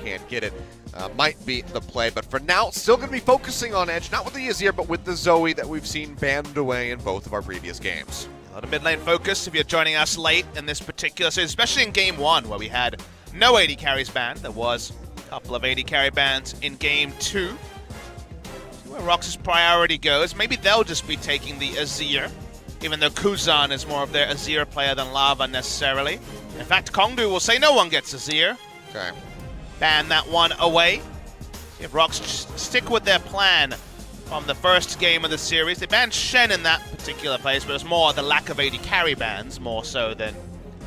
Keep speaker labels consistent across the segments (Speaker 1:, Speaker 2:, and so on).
Speaker 1: can't get it, might be the play. But for now, still going to be focusing on Edge, not with the Azir, but with the Zoe that we've seen banned away in both of our previous games.
Speaker 2: A lot of mid lane focus if you're joining us late in this particular series, especially in Game 1 where we had no AD carries banned. There was a couple of AD carry bans in Game 2. See where Rox's priority goes. Maybe they'll just be taking the Azir, even though Kuzan is more of their Azir player than Lava necessarily. In fact, Kongdoo will say no one gets Azir.
Speaker 1: Okay.
Speaker 2: Ban that one away. See if Rox stick with their plan from the first game of the series. They banned Shen in that particular place, but it was more the lack of AD carry bans, more so than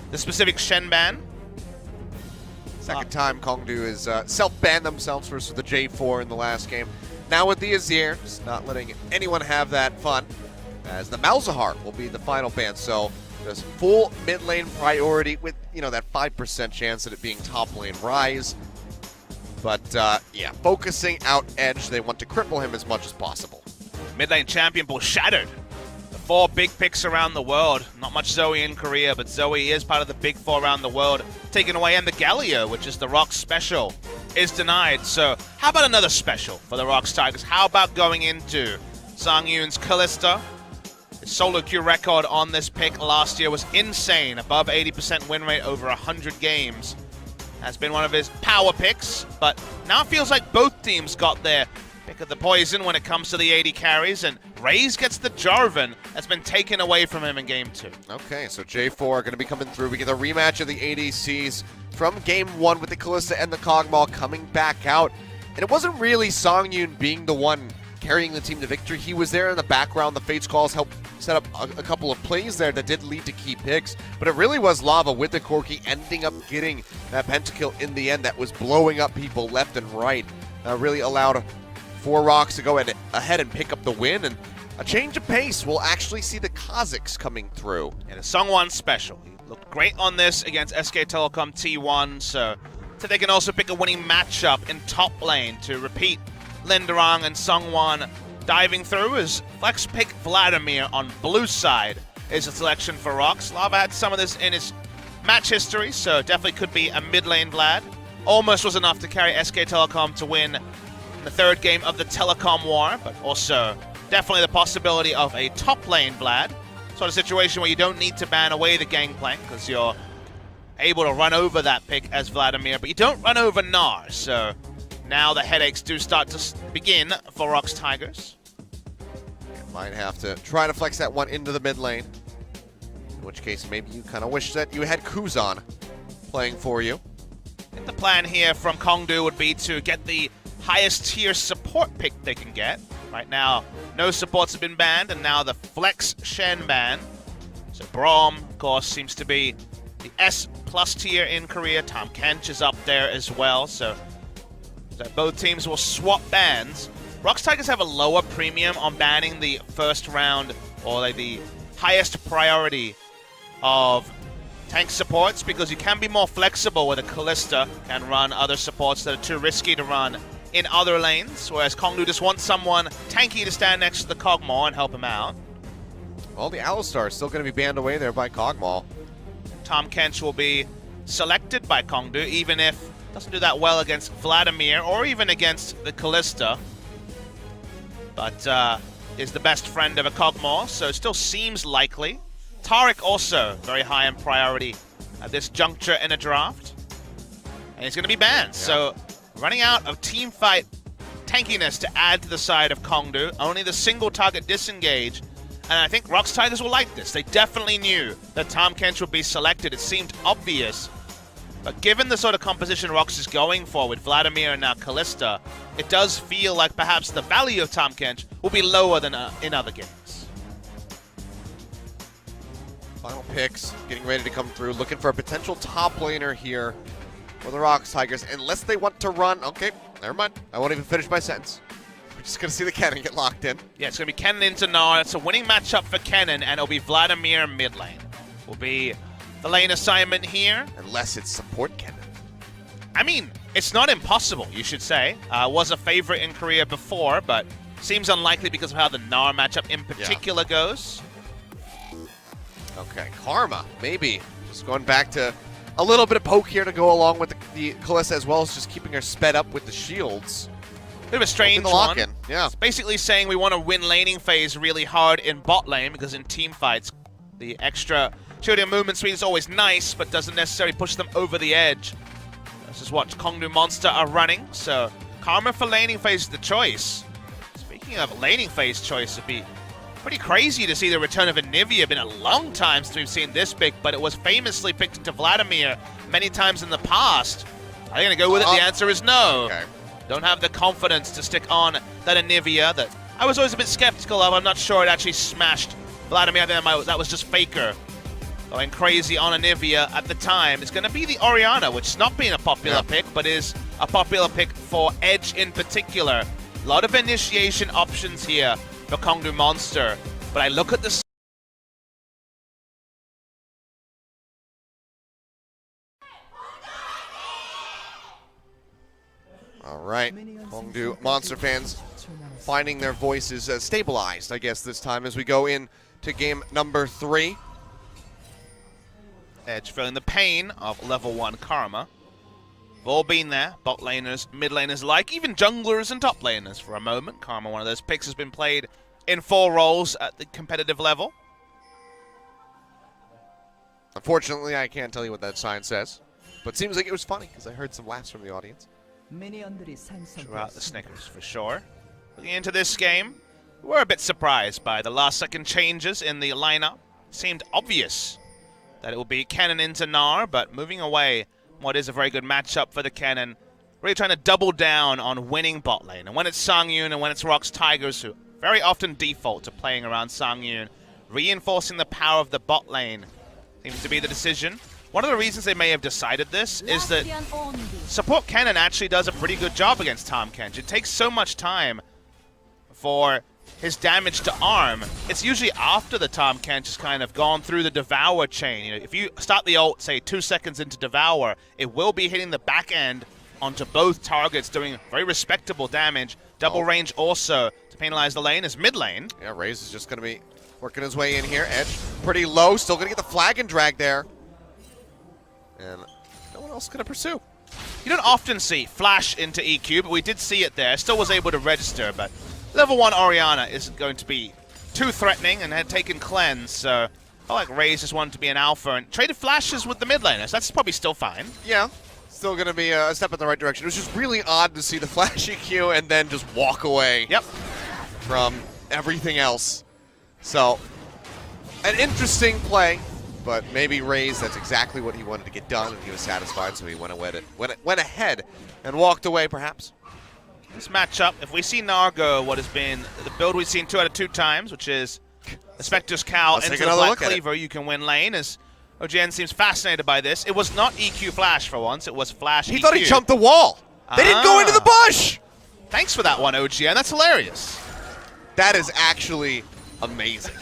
Speaker 2: the specific Shen ban.
Speaker 1: Second time Kongdoo is self-banned themselves first with the J4 in the last game. Now with the Azir, just not letting anyone have that fun, as the Malzahar will be the final ban. So there's full mid lane priority with, that 5% chance at it being top lane Rise. But yeah, focusing out Edge, they want to cripple him as much as possible.
Speaker 2: Mid lane champion ball shattered. The 4 big picks around the world. Not much Zoe in Korea, but Zoe is part of the big 4 around the world. Taken away, and the Galio, which is the Rox special, is denied. So how about another special for the Rox Tigers? How about going into Songyun's Kalista? His solo queue record on this pick last year was insane. Above 80% win rate over 100 games. Has been one of his power picks, but now it feels like both teams got their pick of the poison when it comes to the AD carries, and Raze gets the Jarvan that's been taken away from him in Game 2.
Speaker 1: Okay, so J4 going to be coming through. We get the rematch of the ADCs from Game 1 with the Kalista and the Kog'Maw coming back out. And it wasn't really Songyun being the one carrying the team to victory. He was there in the background. The Fates calls helped set up a couple of plays there that did lead to key picks. But it really was Lava with the Corki ending up getting that pentakill in the end that was blowing up people left and right. Really allowed 4 Rocks to go ahead and pick up the win. And a change of pace. We'll actually see the Kazakhs coming through.
Speaker 2: And a Sungwon special. He looked great on this against SK Telecom T1. So they can also pick a winning matchup in top lane to repeat Linderang and Sungwon diving through as flex pick Vladimir on blue side is a selection for Rox. Lava had some of this in his match history, so definitely could be a mid lane Vlad. Almost was enough to carry SK Telecom to win the 3rd game of the Telecom War, but also definitely the possibility of a top lane Vlad. Sort of situation where you don't need to ban away the gangplank because you're able to run over that pick as Vladimir, but you don't run over Gnar, so now the headaches do start to begin for Rox Tigers.
Speaker 1: Might have to try to flex that one into the mid lane. In which case, maybe you kind of wish that you had Kuzan playing for you.
Speaker 2: I think the plan here from Kongdoo would be to get the highest tier support pick they can get. Right now, no supports have been banned, and now the Flex Shen ban. So Braum, of course, seems to be the S+ tier in Korea. Tom Kench is up there as well, so both teams will swap bans. Rox Tigers have a lower premium on banning the first round, or like the highest priority of tank supports, because you can be more flexible with a Kalista, can run other supports that are too risky to run in other lanes, whereas Kongdoo just wants someone tanky to stand next to the Kog'Maw and help him out.
Speaker 1: Well, the Alistar is still going to be banned away there by Kog'Maw.
Speaker 2: Tom Kench will be selected by Kongdoo, even if doesn't do that well against Vladimir or even against the Kalista, but is the best friend of a Kog'Maw, so it still seems likely. Taric also very high in priority at this juncture in a draft, and he's going to be banned. Yeah. So running out of team fight tankiness to add to the side of Kongdoo, only the single target disengage, and I think Rox Tigers will like this. They definitely knew that Tom Kench would be selected. It seemed obvious. But given the sort of composition Rox is going for with Vladimir and now Kalista, it does feel like perhaps the value of Tom Kench will be lower than in other games.
Speaker 1: Final picks, getting ready to come through, looking for a potential top laner here for the Rox Tigers, unless they want to run. Okay, never mind. I won't even finish my sentence. We're just going to see the Kennen get locked in.
Speaker 2: Yeah, it's going to be Kennen into Gnar. It's a winning matchup for Kennen, and it'll be Vladimir mid lane. Will be the lane assignment here.
Speaker 1: Unless it's support Kennen.
Speaker 2: I mean, it's not impossible, you should say. Was a favorite in Korea before, but seems unlikely because of how the Gnar matchup in particular goes.
Speaker 1: Okay, Karma, maybe. Just going back to A little bit of poke here to go along with the Kalista, as well as just keeping her sped up with the shields.
Speaker 2: Bit of a strange
Speaker 1: the
Speaker 2: one.
Speaker 1: lock-in. Yeah.
Speaker 2: It's basically saying we want to win laning phase really hard in bot lane, because in team fights, the extra shielding movement speed is always nice, but doesn't necessarily push them over the edge. This is what Kongdoo Monster are running, so Karma for laning phase is the choice. Speaking of laning phase choice, it'd be pretty crazy to see the return of Anivia. Been a long time since we've seen this pick, but it was famously picked into Vladimir many times in the past. Are they going to go with it? The answer is no.
Speaker 1: Okay.
Speaker 2: Don't have the confidence to stick on that Anivia that I was always a bit skeptical of. I'm not sure it actually smashed Vladimir. I think that was just Faker going crazy on Anivia at the time. It's going to be the Orianna, which has not been a popular pick, but is a popular pick for Edge in particular. A lot of initiation options here for Kongdoo Monster, but I look at this.
Speaker 1: All right, Kongdoo Monster fans finding their voices stabilized, I guess, this time as we go in to game number 3.
Speaker 2: Edge feeling the pain of level 1 Karma. We've all been there, bot laners, mid laners alike, even junglers and top laners for a moment. Karma, one of those picks, has been played in 4 roles at the competitive level.
Speaker 1: Unfortunately, I can't tell you what that sign says, but seems like it was funny because I heard some laughs from the audience.
Speaker 2: Throughout the Snickers, for sure. Looking into this game, we're a bit surprised by the last-second changes in the lineup. Seemed obvious that it will be Kennen into Gnar, but moving away what is a very good matchup for the Kennen. Really trying to double down on winning bot lane. And when it's Sangyun and when it's Rock's Tigers, who very often default to playing around Sangyun, reinforcing the power of the bot lane seems to be the decision. One of the reasons they may have decided this is that support Kennen actually does a pretty good job against Tahm Kench. It takes so much time for his damage to arm. It's usually after the Tahm Kench has kind of gone through the Devour chain. You know, if you start the ult, say 2 seconds into Devour, it will be hitting the back end onto both targets, doing very respectable damage. Double range also to penalize the lane is mid lane.
Speaker 1: Yeah, Raze is just going to be working his way in here. Edge pretty low, still going to get the flag and drag there. And no one else is going to pursue.
Speaker 2: You don't often see flash into EQ, but we did see it there. Still was able to register, but level 1 Orianna isn't going to be too threatening and had taken cleanse, so I like Raze just wanted to be an alpha and traded flashes with the mid laners. That's probably still fine.
Speaker 1: Yeah, still going to be a step in the right direction. It was just really odd to see the flash EQ and then just walk away from everything else. So, an interesting play. But maybe Raze, that's exactly what he wanted to get done, and he was satisfied, so he went ahead and walked away, perhaps.
Speaker 2: This matchup, if we see Nargo, what has been the build we've seen 2 out of 2 times, which is the Spectre's Cowl into the Black Cleaver, you can win lane, as OGN seems fascinated by this. It was not EQ Flash for once, it was Flash EQ.
Speaker 1: He thought he jumped the wall. They didn't go into the bush!
Speaker 2: Thanks for that one, OGN. That's hilarious.
Speaker 1: That is actually amazing.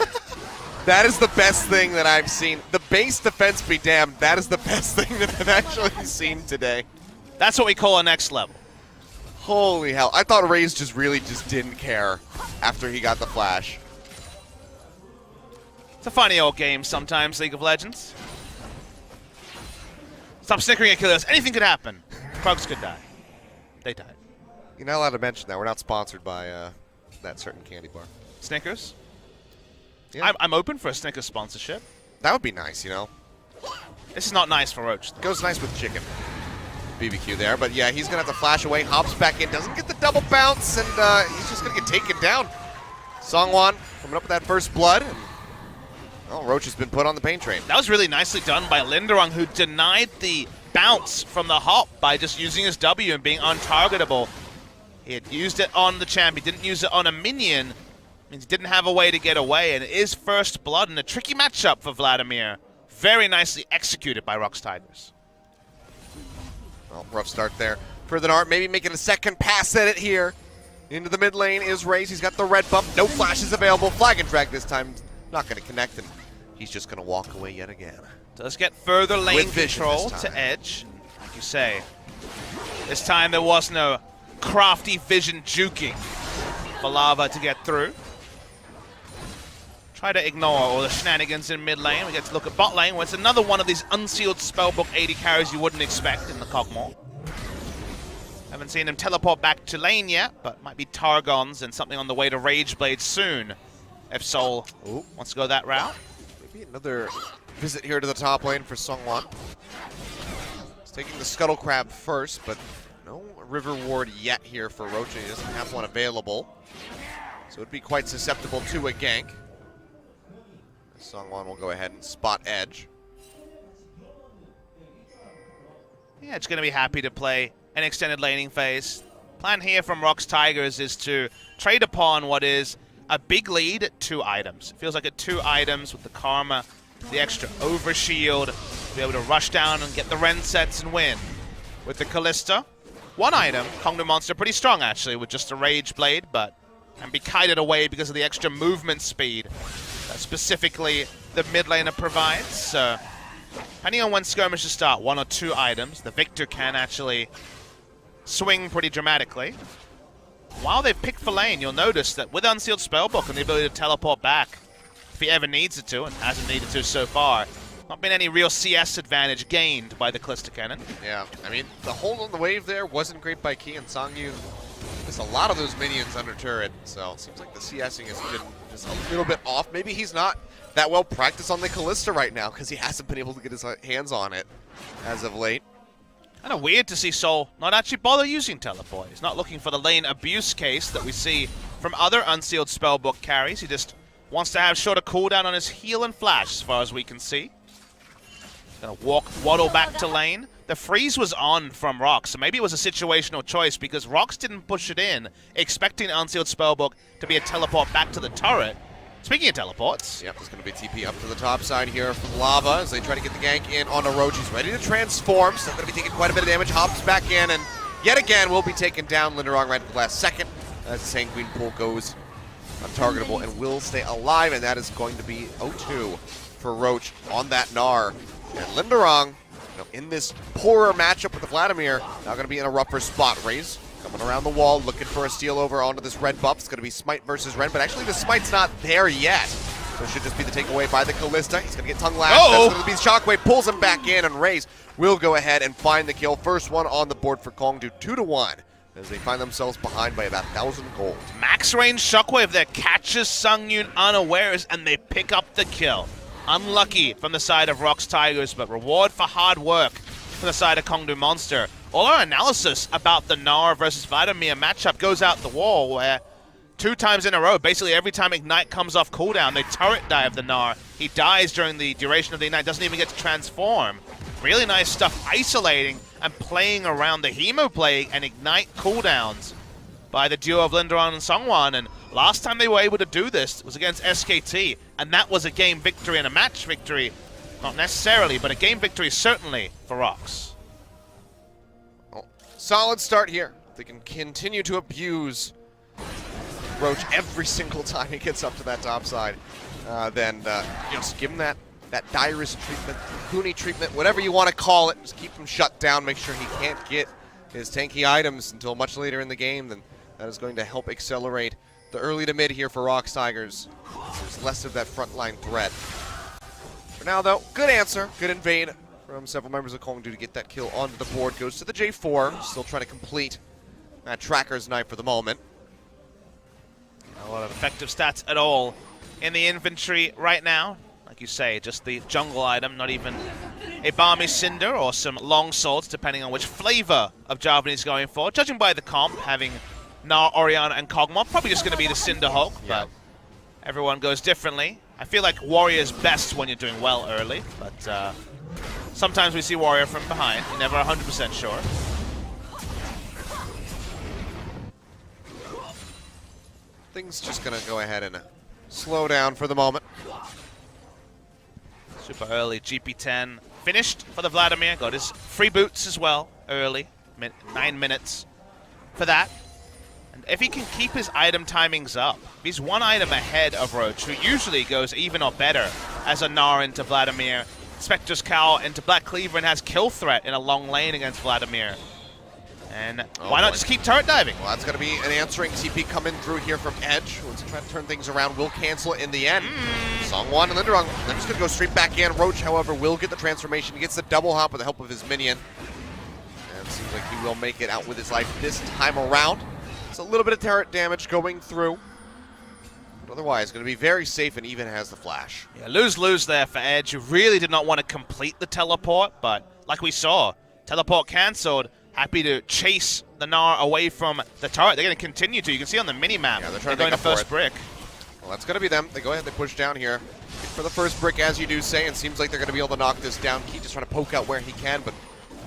Speaker 1: That is the best thing that I've seen. The base defense be damned, that is the best thing that I've actually seen today.
Speaker 2: That's what we call a next level.
Speaker 1: Holy hell. I thought Raze just really didn't care after he got the flash.
Speaker 2: It's a funny old game sometimes, League of Legends. Stop snickering at killers. Anything could happen. Krugs could die. They died.
Speaker 1: You're not allowed to mention that. We're not sponsored by that certain candy bar.
Speaker 2: Snickers?
Speaker 1: Yeah.
Speaker 2: I'm open for a Snickers sponsorship.
Speaker 1: That would be nice, you know.
Speaker 2: This is not nice for Roach, though.
Speaker 1: Goes nice with chicken. BBQ there, but yeah, he's going to have to flash away, hops back in, doesn't get the double bounce, and he's just going to get taken down. Songwon coming up with that first blood, and Roach has been put on the pain train.
Speaker 2: That was really nicely done by Linderung, who denied the bounce from the hop by just using his W and being untargetable. He had used it on the champ, he didn't use it on a minion. Means he didn't have a way to get away, and it is first blood in a tricky matchup for Vladimir. Very nicely executed by Rock's Tigers.
Speaker 1: Well, rough start there for the Gnar. Maybe making a second pass at it here. Into the mid lane is Raze. He's got the red bump. No flashes available. Flag and drag this time. Not going to connect, and he's just going to walk away yet again.
Speaker 2: Does get further lane control to Edge. Like you say, this time there was no crafty vision juking for Lava to get through. try to ignore all the shenanigans in mid lane. We get to look at bot lane, where it's another one of these unsealed spellbook AD carries you wouldn't expect in the Kog'Maw. Haven't seen him teleport back to lane yet, but might be Targons and something on the way to Rageblade soon, if Sol wants to go that route.
Speaker 1: Maybe another visit here to the top lane for Seongwon. He's taking the Scuttle Crab first, but no River Ward yet here for Roach. He doesn't have one available, so it'd be quite susceptible to a gank. Seongwon will go ahead and spot Edge.
Speaker 2: Yeah, it's going to be happy to play an extended laning phase. Plan here from Rox Tigers is to trade upon what is a big lead at 2 items. It feels like at 2 items with the Karma, the extra overshield, to be able to rush down and get the Ren sets and win. With the Callista, 1 item, Kongdoo Monster pretty strong actually with just a Rage Blade, but and be kited away because of the extra movement speed that specifically the mid laner provides. So depending on when skirmishes start, 1 or 2 items, the victor can actually swing pretty dramatically. While they've picked for lane, you'll notice that with Unsealed Spellbook and the ability to teleport back, if he ever needs it to, and hasn't needed to so far, not been any real CS advantage gained by the Callista Cannon.
Speaker 1: Yeah, I mean, the hold on the wave there wasn't great by Key, and Songyun missed a lot of those minions under turret, so it seems like the CSing has been just a little bit off. Maybe he's not that well practiced on the Callista right now because he hasn't been able to get his hands on it as of late.
Speaker 2: Kind of weird to see Sol not actually bother using teleport. He's not looking for the lane abuse case that we see from other Unsealed Spellbook carries. He just wants to have shorter cooldown on his heal and flash, as far as we can see. Gonna waddle back to lane. The freeze was on from Rox, so maybe it was a situational choice because Rox didn't push it in, expecting Unsealed Spellbook to be a teleport back to the turret. Speaking of teleports.
Speaker 1: Yep, there's going to be TP up to the top side here from Lava as they try to get the gank in on Orochi. He's ready to transform, still going to be taking quite a bit of damage. Hops back in, and yet again will be taken down. Linderong right at the last second as the Sanguine Pool goes untargetable and will stay alive, and that is going to be 0-2 for Roach on that Gnar. And Linderong, in this poorer matchup with the Vladimir, now going to be in a rougher spot. Raze coming around the wall, looking for a steal over onto this red buff. It's going to be Smite versus Ren, but actually the Smite's not there yet. So it should just be the takeaway by the Callista. He's going to get tongue lashed. That's going to be Shockwave, pulls him back in, and Raze will go ahead and find the kill. First one on the board for Kongdoo, 2-1, as they find themselves behind by about 1,000 gold.
Speaker 2: Max range Shockwave there catches Songyun unawares, and they pick up the kill. Unlucky from the side of Rox Tigers, but reward for hard work from the side of Kongdoo Monster. All our analysis about the Gnar versus Vladimir matchup goes out the wall, where 2 times in a row, basically every time Ignite comes off cooldown, they turret dive the Gnar. He dies during the duration of the Ignite, doesn't even get to transform. Really nice stuff isolating and playing around the Hemo Plague and Ignite cooldowns by the duo of Linderong and Seongwon. And last time they were able to do this was against SKT, and that was a game victory and a match victory. Not necessarily, but a game victory certainly for Rox.
Speaker 1: Solid start here. They can continue to abuse Roach every single time he gets up to that top side. Then just give him that Dyrus treatment, Cooney treatment, whatever you want to call it. Just keep him shut down. Make sure he can't get his tanky items until much later in the game. Then that is going to help accelerate the early to mid here for Rox Tigers. There's less of that frontline threat. For now, though, good answer, good invade from several members of Kongdoo to get that kill onto the board. Goes to the J4, still trying to complete that Tracker's Knife for the moment.
Speaker 2: Not a lot of effective stats at all in the inventory right now. Like you say, just the jungle item, not even a Balmy Cinder or some long swords, depending on which flavor of Jarvan he's going for. Judging by the comp, having Gnar, Orianna, and Kog'Maw, probably just going to be the Cinder Hulk, but everyone goes differently. I feel like Warrior's best when you're doing well early, but sometimes we see Warrior from behind. You're never 100% sure.
Speaker 1: Things just going to go ahead and slow down for the moment.
Speaker 2: Super early GP10 finished for the Vladimir. Got his free boots as well early. 9 minutes for that. And if he can keep his item timings up, if he's 1 item ahead of Roach, who usually goes even or better as a Gnar into Vladimir, Spectre's Cowl into Black Cleaver and has kill threat in a long lane against Vladimir. And why not just keep turret diving?
Speaker 1: Well, that's going to be an answering TP coming through here from Edge. Wants to try to turn things around. Will cancel it in the end. Songwon and Linderong, they're just going to go straight back in. Roach, however, will get the transformation. He gets the double hop with the help of his minion. And seems like he will make it out with his life this time around. It's a little bit of turret damage going through. But otherwise, going to be very safe and even has the flash.
Speaker 2: Yeah, lose-lose there for Edge, who really did not want to complete the teleport, but like we saw, teleport cancelled. Happy to chase the Gnar away from the turret. They're going to continue to. You can see on the mini-map,
Speaker 1: yeah,
Speaker 2: they're going to first brick.
Speaker 1: Well, that's going to be them. They go ahead, they push down here. For the first brick, as you do say, and seems like they're going to be able to knock this down. Key just trying to poke out where he can, but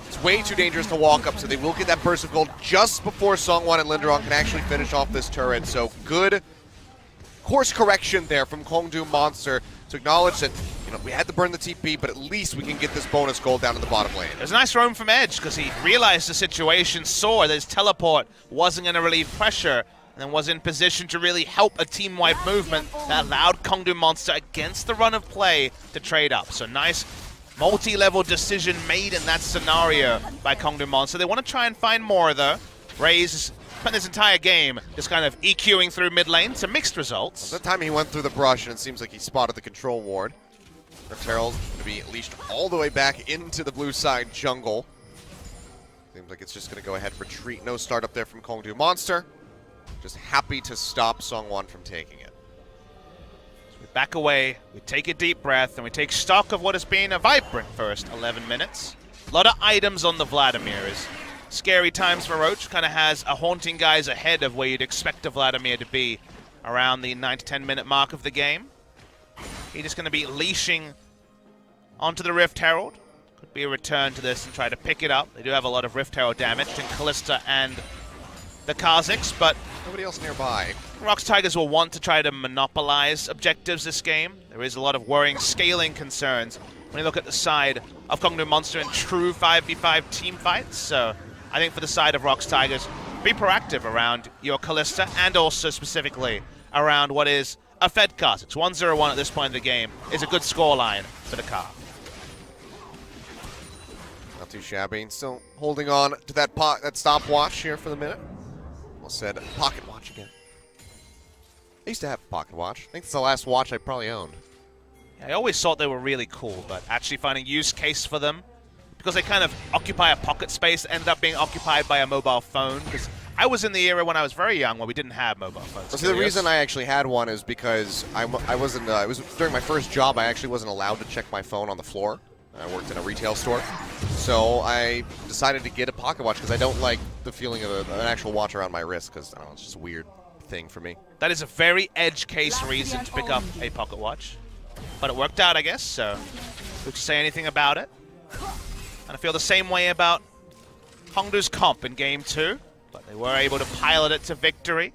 Speaker 1: it's way too dangerous to walk up, so they will get that burst of gold just before Songwon and Linderong can actually finish off this turret. So good course correction there from Kongdoo Monster to acknowledge that, you know, we had to burn the TP, but at least we can get this bonus gold down in the bottom lane.
Speaker 2: It was a nice roam from Edge because he realized the situation, saw that his teleport wasn't going to relieve pressure, and then was in position to really help a team-wide movement that allowed Kongdoo Monster against the run of play to trade up. So nice multi-level decision made in that scenario by Kongdoo Monster. They want to try and find more, though. Raze spent this entire game just kind of EQing through mid lane, some mixed results.
Speaker 1: That time he went through the brush, and it seems like he spotted the control ward. Rift Herald going to be leashed all the way back into the blue side jungle. Seems like it's just going to go ahead and retreat. No start up there from Kongdoo Monster. Just happy to stop Songwon from taking it.
Speaker 2: So we back away, we take a deep breath, and we take stock of what has been a vibrant first 11 minutes. A lot of items on the Vladimirs. Scary times for Roach, kind of has a haunting guys ahead of where you'd expect a Vladimir to be around the 9 to 10 minute mark of the game. He's just going to be leashing onto the Rift Herald. Could be a return to this and try to pick it up. They do have a lot of Rift Herald damage to Kalista and the Kha'Zix, but
Speaker 1: nobody else nearby.
Speaker 2: Rox Tigers will want to try to monopolize objectives this game. There is a lot of worrying scaling concerns when you look at the side of Kongdoo Monster in true 5v5 team fights. So I think for the side of Rox Tigers, be proactive around your Kalista and also specifically around what is a Fed Kha'Zix. It's 1-0-1 at this point in the game. Is a good scoreline for the Ka.
Speaker 1: Not too shabby. And still holding on to that stopwatch here for the minute. Almost said pocket watch again. I used to have a pocket watch. I think it's the last watch I probably owned.
Speaker 2: Yeah, I always thought they were really cool, but actually finding use case for them, because they kind of occupy a pocket space, end up being occupied by a mobile phone. Because I was in the era when I was very young where we didn't have mobile phones.
Speaker 1: So the reason I actually had one is because I wasn't. It was during my first job. I actually wasn't allowed to check my phone on the floor. I worked in a retail store, so I decided to get a pocket watch because I don't like the feeling of an actual watch around my wrist because I don't know, it's just a weird thing for me.
Speaker 2: That is a very edge case reason to pick up a pocket watch, but it worked out, I guess. So, who to say anything about it? And I feel the same way about Kongdoo's comp in Game 2, but they were able to pilot it to victory.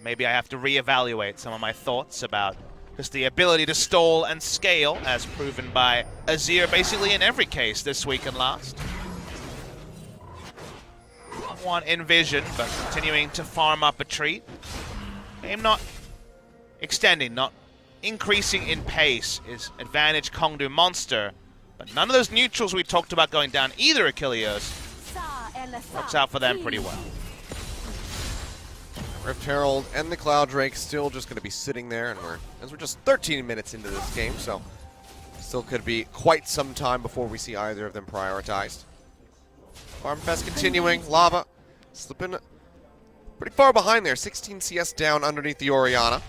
Speaker 2: Maybe I have to reevaluate some of my thoughts about just the ability to stall and scale, as proven by Azir basically in every case this week and last. One in vision, but continuing to farm up a treat. Game not extending, not increasing in pace is advantage Kongdoo Monster. But none of those neutrals we talked about going down either Achilles works out for them pretty well.
Speaker 1: Rift Herald and the Cloud Drake still just going to be sitting there, and we're just 13 minutes into this game, so still could be quite some time before we see either of them prioritized. Farm Fest continuing. Lava slipping pretty far behind there. 16 CS down underneath the Orianna.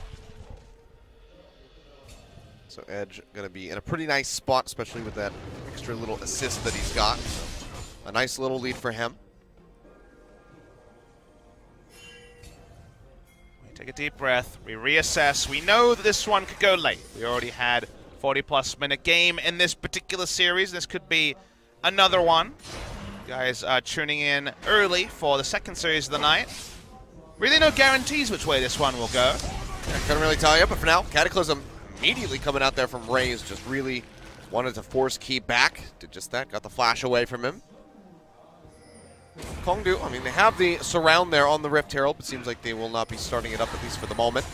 Speaker 1: So Edge going to be in a pretty nice spot, especially with that extra little assist that he's got. A nice little lead for him.
Speaker 2: We take a deep breath, we reassess. We know that this one could go late. We already had 40-plus minute game in this particular series. This could be another one. You guys are tuning in early for the second series of the night. Really no guarantees which way this one will go.
Speaker 1: I couldn't really tell you, but for now, Cataclysm immediately coming out there from Raze, just really wanted to force Key back. Did just that, got the flash away from him. Kongdoo, I mean, they have the surround there on the Rift Herald, but seems like they will not be starting it up, at least for the moment.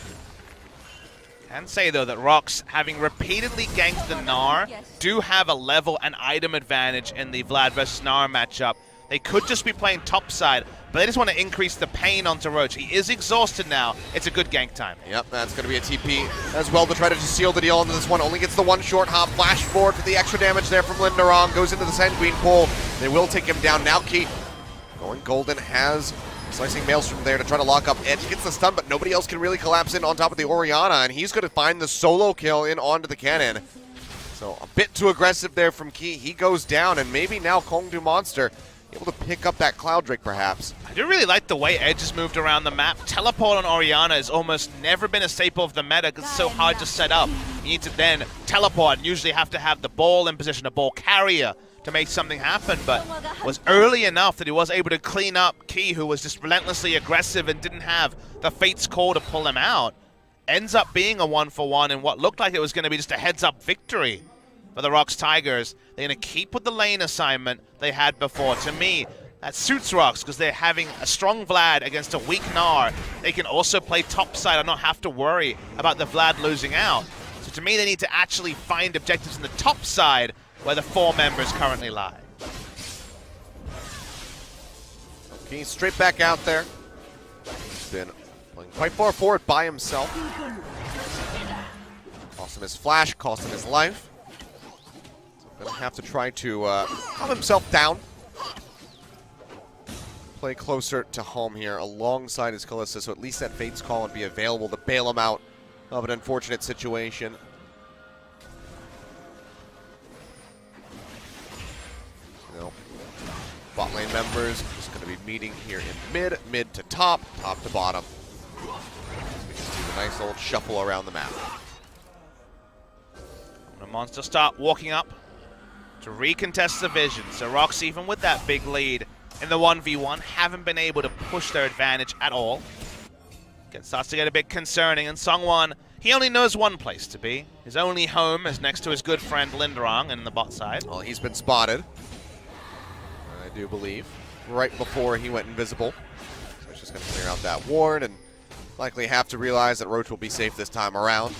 Speaker 2: Can say, though, that Rox, having repeatedly ganked the Gnar, do have a level and item advantage in the Vlad vs. Gnar matchup They could just be playing topside, but they just want to increase the pain onto Roach. He is exhausted now. It's a good gank time.
Speaker 1: Yep, that's going to be a TP as well to try to just seal the deal into this one. Only gets the one short hop. Flash forward for the extra damage there from Linderong. Goes into the Sanguine pool. They will take him down. Now Key going golden, has slicing Maelstrom there to try to lock up Edge. Gets the stun, but nobody else can really collapse in on top of the Orianna, and he's going to find the solo kill in onto the cannon. So a bit too aggressive there from Key. He goes down, and maybe now Kongdoo Monster able to pick up that Cloud Drake, perhaps.
Speaker 2: I do really like the way Edge has moved around the map. Teleport on Orianna has almost never been a staple of the meta because it's so hard to set up. You need to then teleport and usually have to have the ball in position, a ball carrier, to make something happen, but was early enough that he was able to clean up Key, who was just relentlessly aggressive and didn't have the Fate's Call to pull him out. Ends up being a 1-for-1 in what looked like it was going to be just a heads-up victory for the Rox Tigers. They're going to keep with the lane assignment they had before. To me, that suits Rox because they're having a strong Vlad against a weak Gnar. They can also play topside and not have to worry about the Vlad losing out. So to me, they need to actually find objectives in the top side where the 4 members currently lie.
Speaker 1: Okay, straight back out there. He's been playing quite far forward by himself. Cost him his flash, cost him his life. So gonna have to try to calm himself down. Play closer to home here alongside his Kalista, so at least that Fate's Call would be available to bail him out of an unfortunate situation. Bot lane members is going to be meeting here in mid to top to bottom. We just do a nice old shuffle around the map.
Speaker 2: The Monster start walking up to recontest the vision. So Rox, even with that big lead in the 1v1, haven't been able to push their advantage at all. It starts to get a bit concerning, and Sungwon, he only knows one place to be. His only home is next to his good friend Linderong in the bot side.
Speaker 1: Well, he's been spotted, I do believe, right before he went invisible. So he's just going to clear out that ward and likely have to realize that Roach will be safe this time around.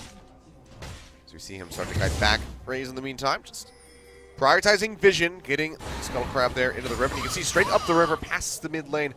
Speaker 1: As we see him start to guide back Raze in the meantime, just prioritizing vision, getting Skull Crab there into the river. You can see straight up the river, past the mid lane,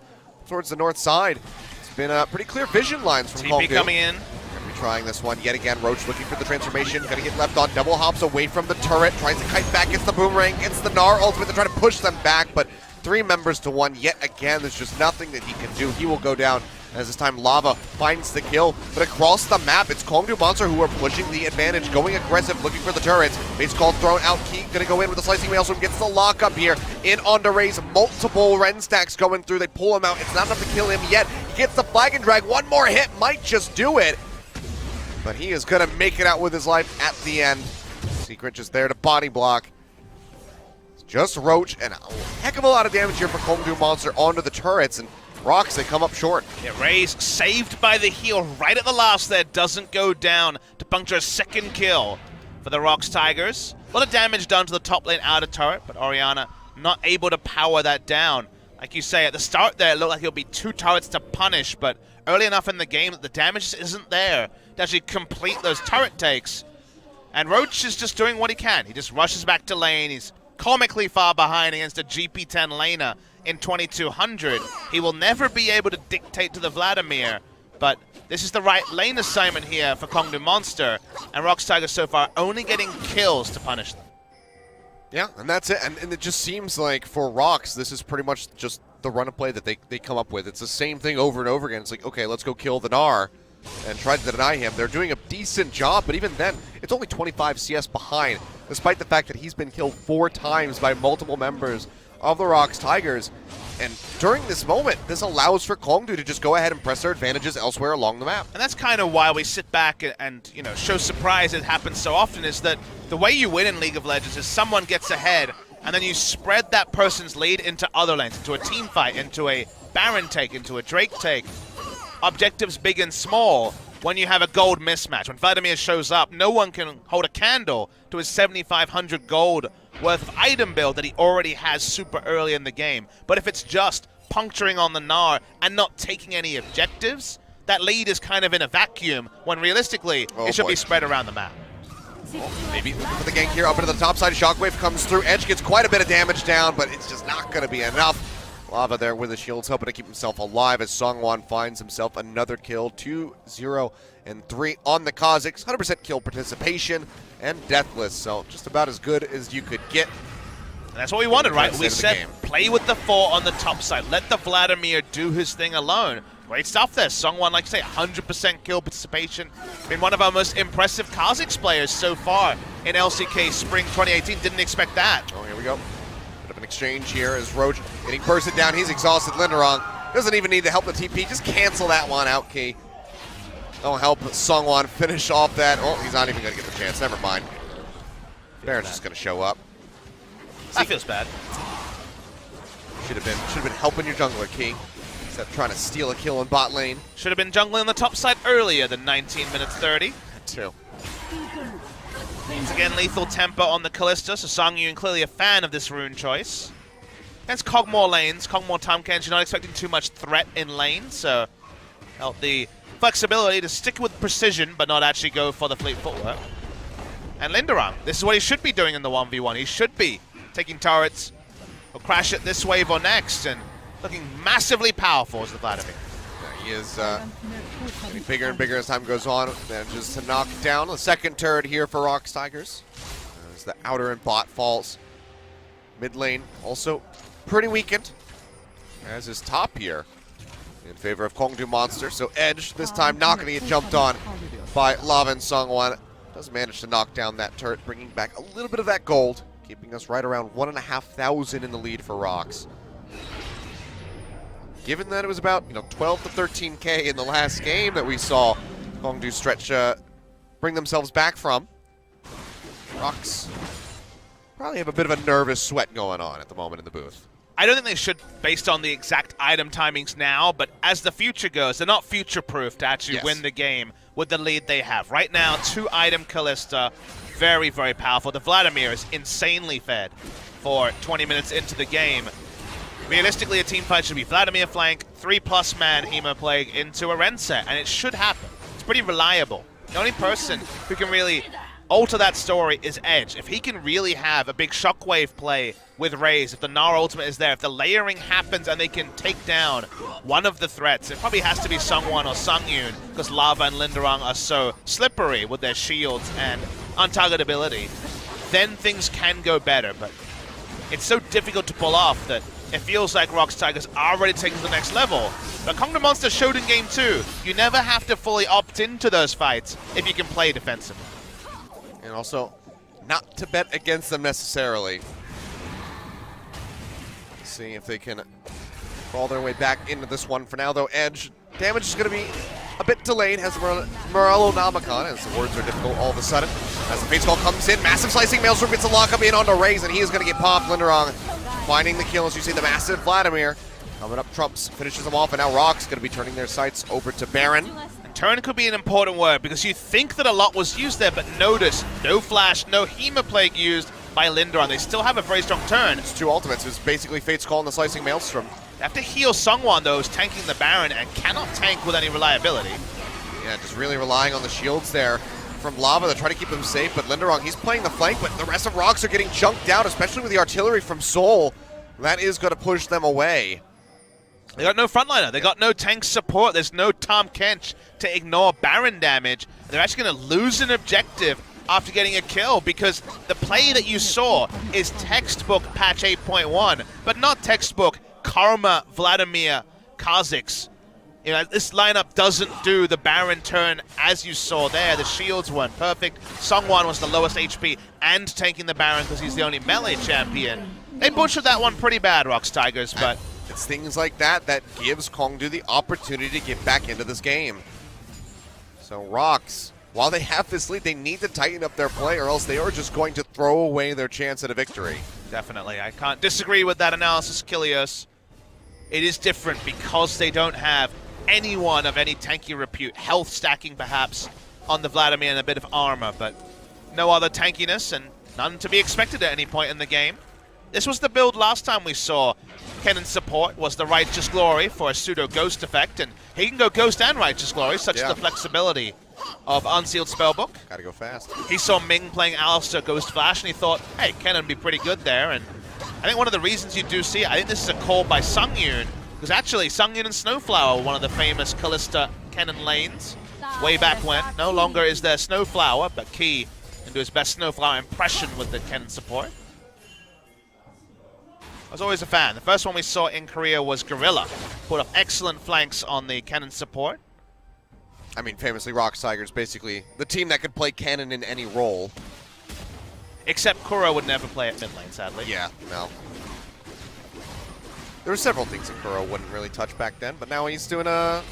Speaker 1: towards the north side. It's been pretty clear vision lines from
Speaker 2: TP
Speaker 1: Kongdoo.
Speaker 2: coming in.
Speaker 1: Gonna be trying this one yet again. Roach looking for the transformation, gonna get left on, double hops away from the turret, tries to kite back, gets the boomerang, gets the Gnar ultimate to try to push them back, but 3 members to 1 yet again. There's just nothing that he can do. He will go down as this time Lava finds the kill. But across the map, it's Kongdoo Monster who are pushing the advantage, going aggressive, looking for the turrets. Fate's Call thrown out. Key gonna go in with a slicing Maelstrom, gets the lockup here. In onto Raze, multiple Ren stacks going through. They pull him out. It's not enough to kill him yet. He gets the flag and drag. One more hit might just do it. But he is gonna make it out with his life at the end. Secret just there to body block. Just Roach, and a heck of a lot of damage here for Kongdoo Monster onto the turrets, and Rox, they come up short.
Speaker 2: Yeah, Raze saved by the heal right at the last there, doesn't go down to puncture a second kill for the Rox Tigers. A lot of damage done to the top lane outer turret, but Orianna not able to power that down. Like you say, at the start there, it looked like it'll be 2 turrets to punish, but early enough in the game that the damage just isn't there to actually complete those turret takes. And Roach is just doing what he can. He just rushes back to lane. He's comically far behind against a GP10 laner in 2200. He will never be able to dictate to the Vladimir, but this is the right lane assignment here for Kongdoo Monster, and Rox Tigers so far only getting kills to punish them.
Speaker 1: Yeah, and that's it. And it just seems like for Rox, this is pretty much just the run of play that they come up with. It's the same thing over and over again. It's like, okay, let's go kill the Gnar and try to deny him. They're doing a decent job, but even then, it's only 25 CS behind, despite the fact that he's been killed 4 times by multiple members of the Rox Tigers. And during this moment, this allows for Kongdoo to just go ahead and press their advantages elsewhere along the map.
Speaker 2: And that's kind of why we sit back and you know, show surprise. It happens so often is that the way you win in League of Legends is someone gets ahead, and then you spread that person's lead into other lanes, into a team fight, into a Baron take, into a Drake take. Objectives big and small. When you have a gold mismatch, when Vladimir shows up, no one can hold a candle to his 7,500 gold worth of item build that he already has super early in the game. But if it's just puncturing on the Gnar and not taking any objectives, that lead is kind of in a vacuum when realistically it should be spread around the map.
Speaker 1: Maybe looking for the gank here up into the top side. Shockwave comes through. Edge gets quite a bit of damage down, but it's just not going to be enough Lava there with the shields, hoping to keep himself alive as Songwon finds himself another kill. 2-0 and 3 on the Kazakhs. 100% kill participation and deathless, so just about as good as you could get.
Speaker 2: And that's what we wanted, right? We said play with the 4 on the top side. Let the Vladimir do his thing alone. Great stuff there. Songwon, like I say, 100% kill participation. Been one of our most impressive Kazakhs players so far in LCK Spring 2018. Didn't expect that.
Speaker 1: Oh, here we go. Bit of an exchange here as Roach getting bursted down. He's exhausted. Linderong doesn't even need to help the TP. Just cancel that one out, Key. Don't help Songwon finish off that. Oh, he's not even going to get the chance. Never mind. Baron's just going to show up.
Speaker 2: That feels bad.
Speaker 1: Should have been helping your jungler, Key. Instead of trying to steal a kill in bot lane.
Speaker 2: Should have been jungling on the top side earlier than 19 minutes 30.
Speaker 1: That too.
Speaker 2: Once again, lethal tempo on the Kalista, so Songyun clearly a fan of this rune choice. Against Kog'Maw lanes, Kongdoo Tankens, you're not expecting too much threat in lane, so felt the flexibility to stick with precision but not actually go for the fleet footwork. And Linderong, this is what he should be doing in the 1v1. He should be taking turrets or crash it this wave or next, and looking massively powerful as the Vladimir.
Speaker 1: Yeah, he is getting bigger and bigger as time goes on. Manages to knock down the second turret here for Rox Tigers. As the outer and bot falls. Mid lane also pretty weakened. As is top here in favor of Kongdoo Monster. So Edge this time not going to get jumped on by Lava and Songwon. Does manage to knock down that turret, bringing back a little bit of that gold, keeping us right around 1,500 in the lead for Rox. Given that it was about 12 to 13K in the last game that we saw Kongdoo stretch bring themselves back from, Rox probably have a bit of a nervous sweat going on at the moment in the booth.
Speaker 2: I don't think they should, based on the exact item timings now, but as the future goes, they're not future-proof to actually win the game with the lead they have. Right now, 2-item Kalista, very, very powerful. The Vladimir is insanely fed for 20 minutes into the game. Realistically, a team fight should be Vladimir flank, 3+ man Hemo Plague into a Renset, and it should happen. It's pretty reliable. The only person who can really alter that story is Edge. If he can really have a big shockwave play with Raze, if the Gnar ultimate is there, if the layering happens and they can take down one of the threats, it probably has to be Songwon or Songyun, because Lava and Linderong are so slippery with their shields and untargetability, then things can go better. But it's so difficult to pull off that it feels like Rox Tigers are already taking to the next level. But Kongdoo Monster showed in Game 2, you never have to fully opt into those fights if you can play defensively.
Speaker 1: And also, not to bet against them necessarily. See if they can crawl their way back into this one. For now, though, Edge, damage is going to be a bit delayed. Has Morello Namicon, as the words are difficult all of a sudden. As the Fates Call comes in, massive slicing Maelstrom gets a lockup in onto Raze, and he is going to get popped. Linderong finding the kill, as you see the massive Vladimir coming up. Trumps finishes him off, and now Rock's going to be turning their sights over to Baron.
Speaker 2: Turn could be an important word, because you think that a lot was used there, but notice, no flash, no Hemo Plague used by Linderong. They still have a very strong turn.
Speaker 1: It's 2 ultimates. It's basically Fate's Call and the Slicing Maelstrom.
Speaker 2: They have to heal Songwon, though, who's tanking the Baron, and cannot tank with any reliability.
Speaker 1: Yeah, just really relying on the shields there from Lava to try to keep him safe, but Linderong, he's playing the flank, but the rest of Rox are getting chunked out, especially with the artillery from Soul. That is going to push them away.
Speaker 2: They got no frontliner. They got no tank support. There's no Tahm Kench to ignore Baron damage. They're actually going to lose an objective after getting a kill, because the play that you saw is textbook patch 8.1, but not textbook Karma Vladimir Kazakhs. This lineup doesn't do the Baron turn as you saw there. The shields weren't perfect. Songwon was the lowest HP and tanking the Baron because he's the only melee champion. They butchered that one pretty bad, Rox Tigers, but
Speaker 1: it's things like that that gives Kongdoo the opportunity to get back into this game. So Rox, while they have this lead, they need to tighten up their play, or else they are just going to throw away their chance at a victory.
Speaker 2: Definitely. I can't disagree with that analysis, Kilios. It is different because they don't have anyone of any tanky repute. Health stacking, perhaps, on the Vladimir and a bit of armor, but no other tankiness and none to be expected at any point in the game. This was the build last time we saw Kennan's support was the Righteous Glory for a pseudo-ghost effect, and he can go Ghost and Righteous Glory, such as the flexibility of Unsealed Spellbook.
Speaker 1: Gotta go fast.
Speaker 2: He saw Ming playing Alistar Ghost Flash, and he thought, hey, Kennan would be pretty good there, and I think one of the reasons you do see it, I think this is a call by Sungyun, because actually Sungyun and Snowflower were one of the famous Kalista Kennen lanes way back when. No longer is there Snowflower, but Key can do his best Snowflower impression with the Kennen support. I was always a fan. The first one we saw in Korea was Gorilla. Put up excellent flanks on the Kennen support.
Speaker 1: I mean, famously, Rox Tiger's basically the team that could play Kennen in any role.
Speaker 2: Except Kuro would never play at mid lane, sadly.
Speaker 1: Yeah, no. There were several things that Kuro wouldn't really touch back then, but now he's doing a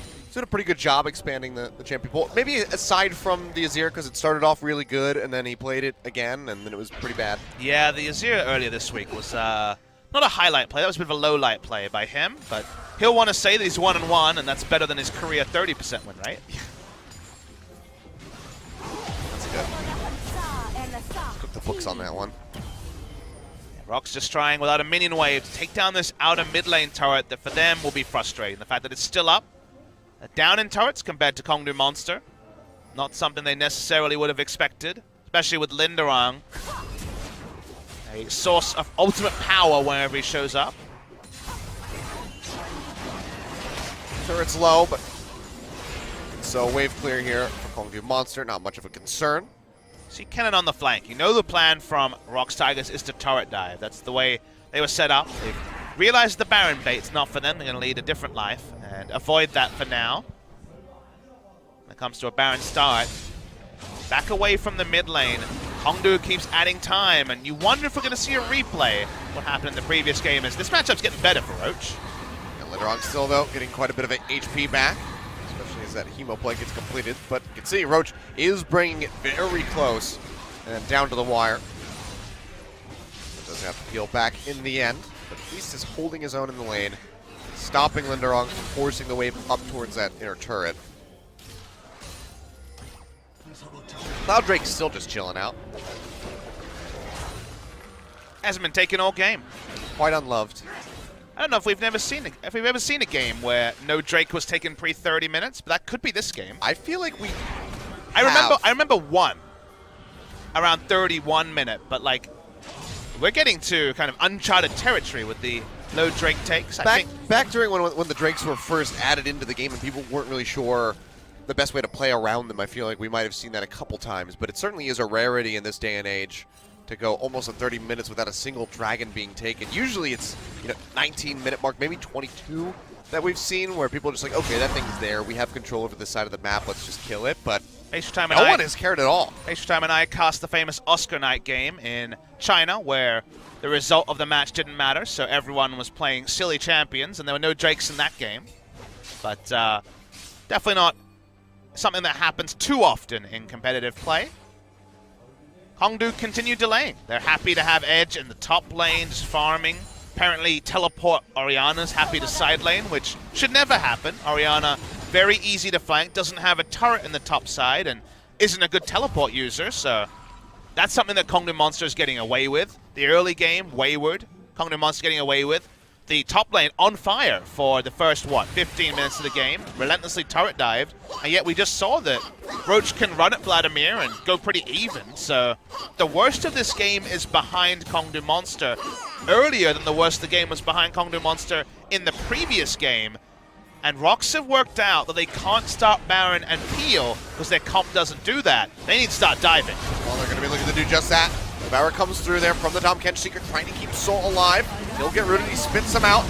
Speaker 1: pretty good job expanding the champion pool. Maybe aside from the Azir, because it started off really good, and then he played it again, and then it was pretty bad.
Speaker 2: Yeah, the Azir earlier this week was not a highlight play. That was a bit of a low light play by him, but he'll want to say that he's 1-1, and that's better than his career 30% win, right?
Speaker 1: That's good. Cook the books on that one.
Speaker 2: Rock's just trying without a minion wave to take down this outer mid lane turret that for them will be frustrating. The fact that it's still up, down in turrets compared to Kongdoo Monster, not something they necessarily would have expected, especially with Linderang, a source of ultimate power whenever he shows up.
Speaker 1: Turret's low, but so wave clear here for Kongdoo Monster, not much of a concern.
Speaker 2: See Kennen on the flank. You know the plan from Rox Tigers is to turret dive. That's the way they were set up. They've realized the Baron bait's not for them. They're going to lead a different life and avoid that for now. When it comes to a Baron start, back away from the mid lane. Kongdoo keeps adding time, and you wonder if we're going to see a replay. What happened in the previous game is this matchup's getting better for Roach.
Speaker 1: And Linderang still, though, getting quite a bit of HP back, especially as that Hemo play gets completed. But you can see Roach is bringing it very close and down to the wire. Doesn't have to peel back in the end, but at least is holding his own in the lane, stopping Linderang from forcing the wave up towards that inner turret. Cloud Drake's still just chilling out.
Speaker 2: Hasn't been taken all game.
Speaker 1: Quite unloved.
Speaker 2: I don't know if we've ever seen a game where no Drake was taken pre-30 minutes, but that could be this game.
Speaker 1: I feel like we
Speaker 2: I remember one around 31 minute, but like we're getting to kind of uncharted territory with the no Drake takes.
Speaker 1: Back during when the Drakes were first added into the game and people weren't really sure the best way to play around them, I feel like we might have seen that a couple times, but it certainly is a rarity in this day and age to go almost 30 minutes without a single dragon being taken. Usually it's 19-minute mark, maybe 22 that we've seen where people are just like, okay, that thing's there, we have control over this side of the map, let's just kill it, but no one has cared at all.
Speaker 2: Time and I cast the famous Oscar Night game in China where the result of the match didn't matter, so everyone was playing silly champions and there were no Drakes in that game. But definitely not something that happens too often in competitive play. Kongdoo continue delaying. They're happy to have Edge in the top lane, just farming. Apparently teleport Orianna's happy to side lane, which should never happen. Orianna, very easy to flank, doesn't have a turret in the top side, and isn't a good teleport user, so that's something that Kongdoo Monster is getting away with. The early game, wayward. Kongdoo Monster getting away with. The top lane on fire for the first, 15 minutes of the game. Relentlessly turret dived. And yet we just saw that Roach can run at Vladimir and go pretty even. So the worst of this game is behind Kongdoo Monster. Earlier than the worst of the game was behind Kongdoo Monster in the previous game. And Rox have worked out that they can't start Baron and peel because their comp doesn't do that. They need to start diving.
Speaker 1: Well, they're going to be looking to do just that. Barra comes through there from the Dom Kench Secret, trying to keep Soul alive. He'll get rooted, he spits him out.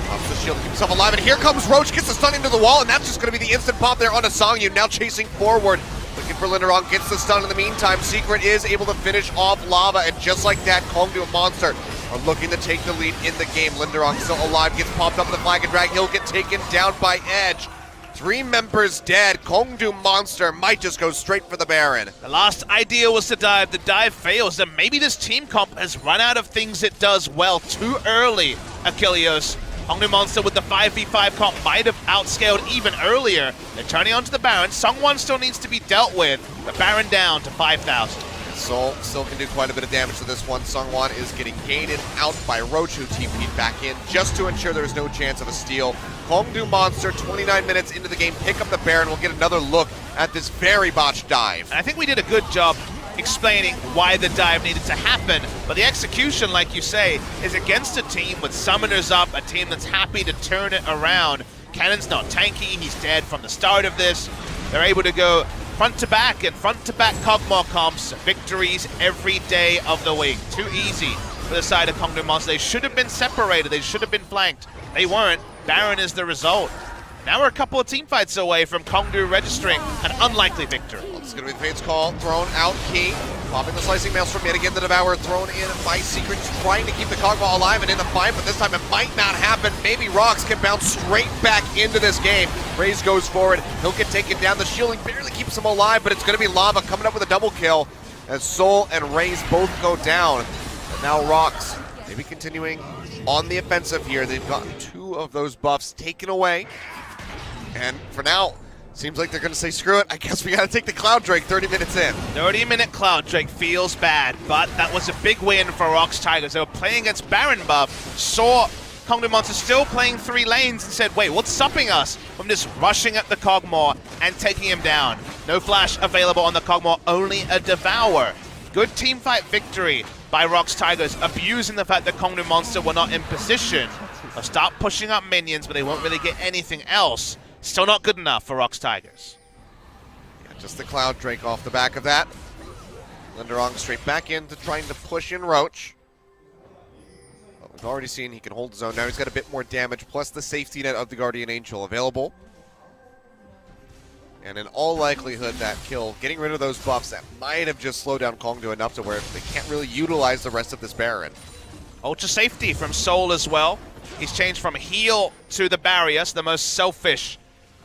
Speaker 1: Pops the shield to keep himself alive, and here comes Roach, gets the stun into the wall, and that's just going to be the instant pop there onto Songyun, now chasing forward. Looking for Linderang, gets the stun in the meantime. Secret is able to finish off Lava, and just like that, Kongdoo Monster are looking to take the lead in the game. Linderang still alive, gets popped up in the flag and drag. He'll get taken down by Edge. 3 members dead. Kongdoo Monster might just go straight for the Baron.
Speaker 2: The last idea was to dive. The dive fails, and maybe this team comp has run out of things it does well too early, Achilleos. Kongdoo Monster with the 5v5 comp might have outscaled even earlier. They're turning onto the Baron. Sungwon still needs to be dealt with. The Baron down to 5,000.
Speaker 1: Soul still can do quite a bit of damage to this one. Sungwon is getting gated out by Roach, who TP'd back in just to ensure there's no chance of a steal. Kongdoo Monster, 29 minutes into the game, pick up the Baron. We'll get another look at this very botched dive.
Speaker 2: And I think we did a good job explaining why the dive needed to happen, but the execution, like you say, is against a team with summoners up, a team that's happy to turn it around. Cannon's not tanky, he's dead from the start of this. They're able to go front to back and front to back Kog'Maw comps, victories every day of the week. Too easy for the side of Kongdoo Monster. They should have been separated, they should have been flanked. They weren't. Baron is the result. Now we're a couple of team fights away from Kongdoo registering an unlikely victory.
Speaker 1: It's going to be the Fate's Call, thrown out Key. Popping the Slicing Maelstrom yet again, the Devourer thrown in by Secret, trying to keep the Kog'Maw alive and in the fight, but this time it might not happen. Maybe Rox can bounce straight back into this game. Raze goes forward, he'll get taken down. The shielding barely keeps him alive, but it's going to be Lava coming up with a double kill as Soul and Raze both go down. And now Rox maybe continuing on the offensive here. They've gotten 2 of those buffs taken away. And for now, seems like they're going to say, screw it, I guess we got to take the Cloud Drake 30 minutes in.
Speaker 2: 30-minute Cloud Drake feels bad, but that was a big win for Rox Tigers. They were playing against Baron buff, saw Kongdoo Monster still playing 3 lanes and said, wait, what's stopping us from just rushing at the Kog'Maw and taking him down? No flash available on the Kog'Maw, only a Devour. Good teamfight victory by Rox Tigers, abusing the fact that Kongdoo Monster were not in position. They'll start pushing up minions, but they won't really get anything else. Still not good enough for Rox Tigers.
Speaker 1: Yeah, just the Cloud Drake off the back of that. Linderong straight back into trying to push in Roach. But we've already seen he can hold his own. Now he's got a bit more damage, plus the safety net of the Guardian Angel available. And in all likelihood, that kill, getting rid of those buffs, that might have just slowed down Kongdoo enough to where they can't really utilize the rest of this Baron.
Speaker 2: Ultra safety from Soul as well. He's changed from heal to the barrier, so the most selfish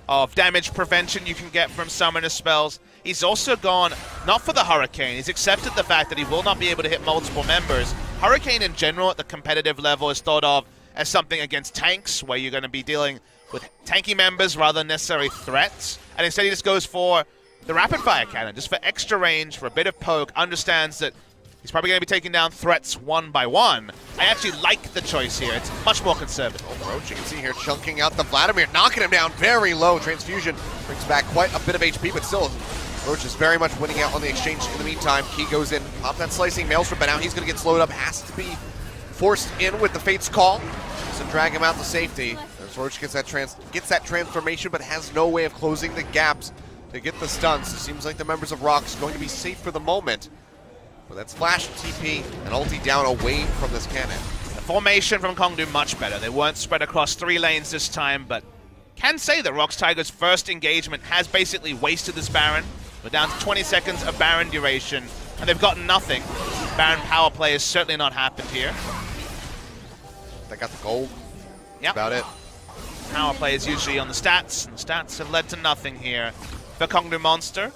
Speaker 2: of damage prevention you can get from summoner spells. He's also gone, not for the Hurricane, he's accepted the fact that he will not be able to hit multiple members. Hurricane in general at the competitive level is thought of as something against tanks, where you're going to be dealing with tanky members rather than necessary threats. And instead he just goes for the rapid fire cannon, just for extra range, for a bit of poke, understands that he's probably going to be taking down threats one by one. I actually like the choice here. It's much more conservative.
Speaker 1: Oh, Roach, you can see here chunking out the Vladimir, knocking him down very low. Transfusion brings back quite a bit of HP, but still, Roach is very much winning out on the exchange in the meantime. Key goes in, pop that Slicing Maelstrom, but now he's going to get slowed up. Has to be forced in with the Fate's Call. So drag him out to safety. As Roach gets that transformation, but has no way of closing the gaps to get the stuns. It seems like the members of Rox are going to be safe for the moment. But that's flash, TP, and ulti down away from this cannon.
Speaker 2: The formation from Kongdoo much better. They weren't spread across 3 lanes this time, but can say that Rox Tigers' first engagement has basically wasted this Baron. We're down to 20 seconds of Baron duration, and they've gotten nothing. Baron power play has certainly not happened here.
Speaker 1: They got the gold.
Speaker 2: Yep.
Speaker 1: About it.
Speaker 2: Power play is usually on the stats, and the stats have led to nothing here for Kongdoo Monster.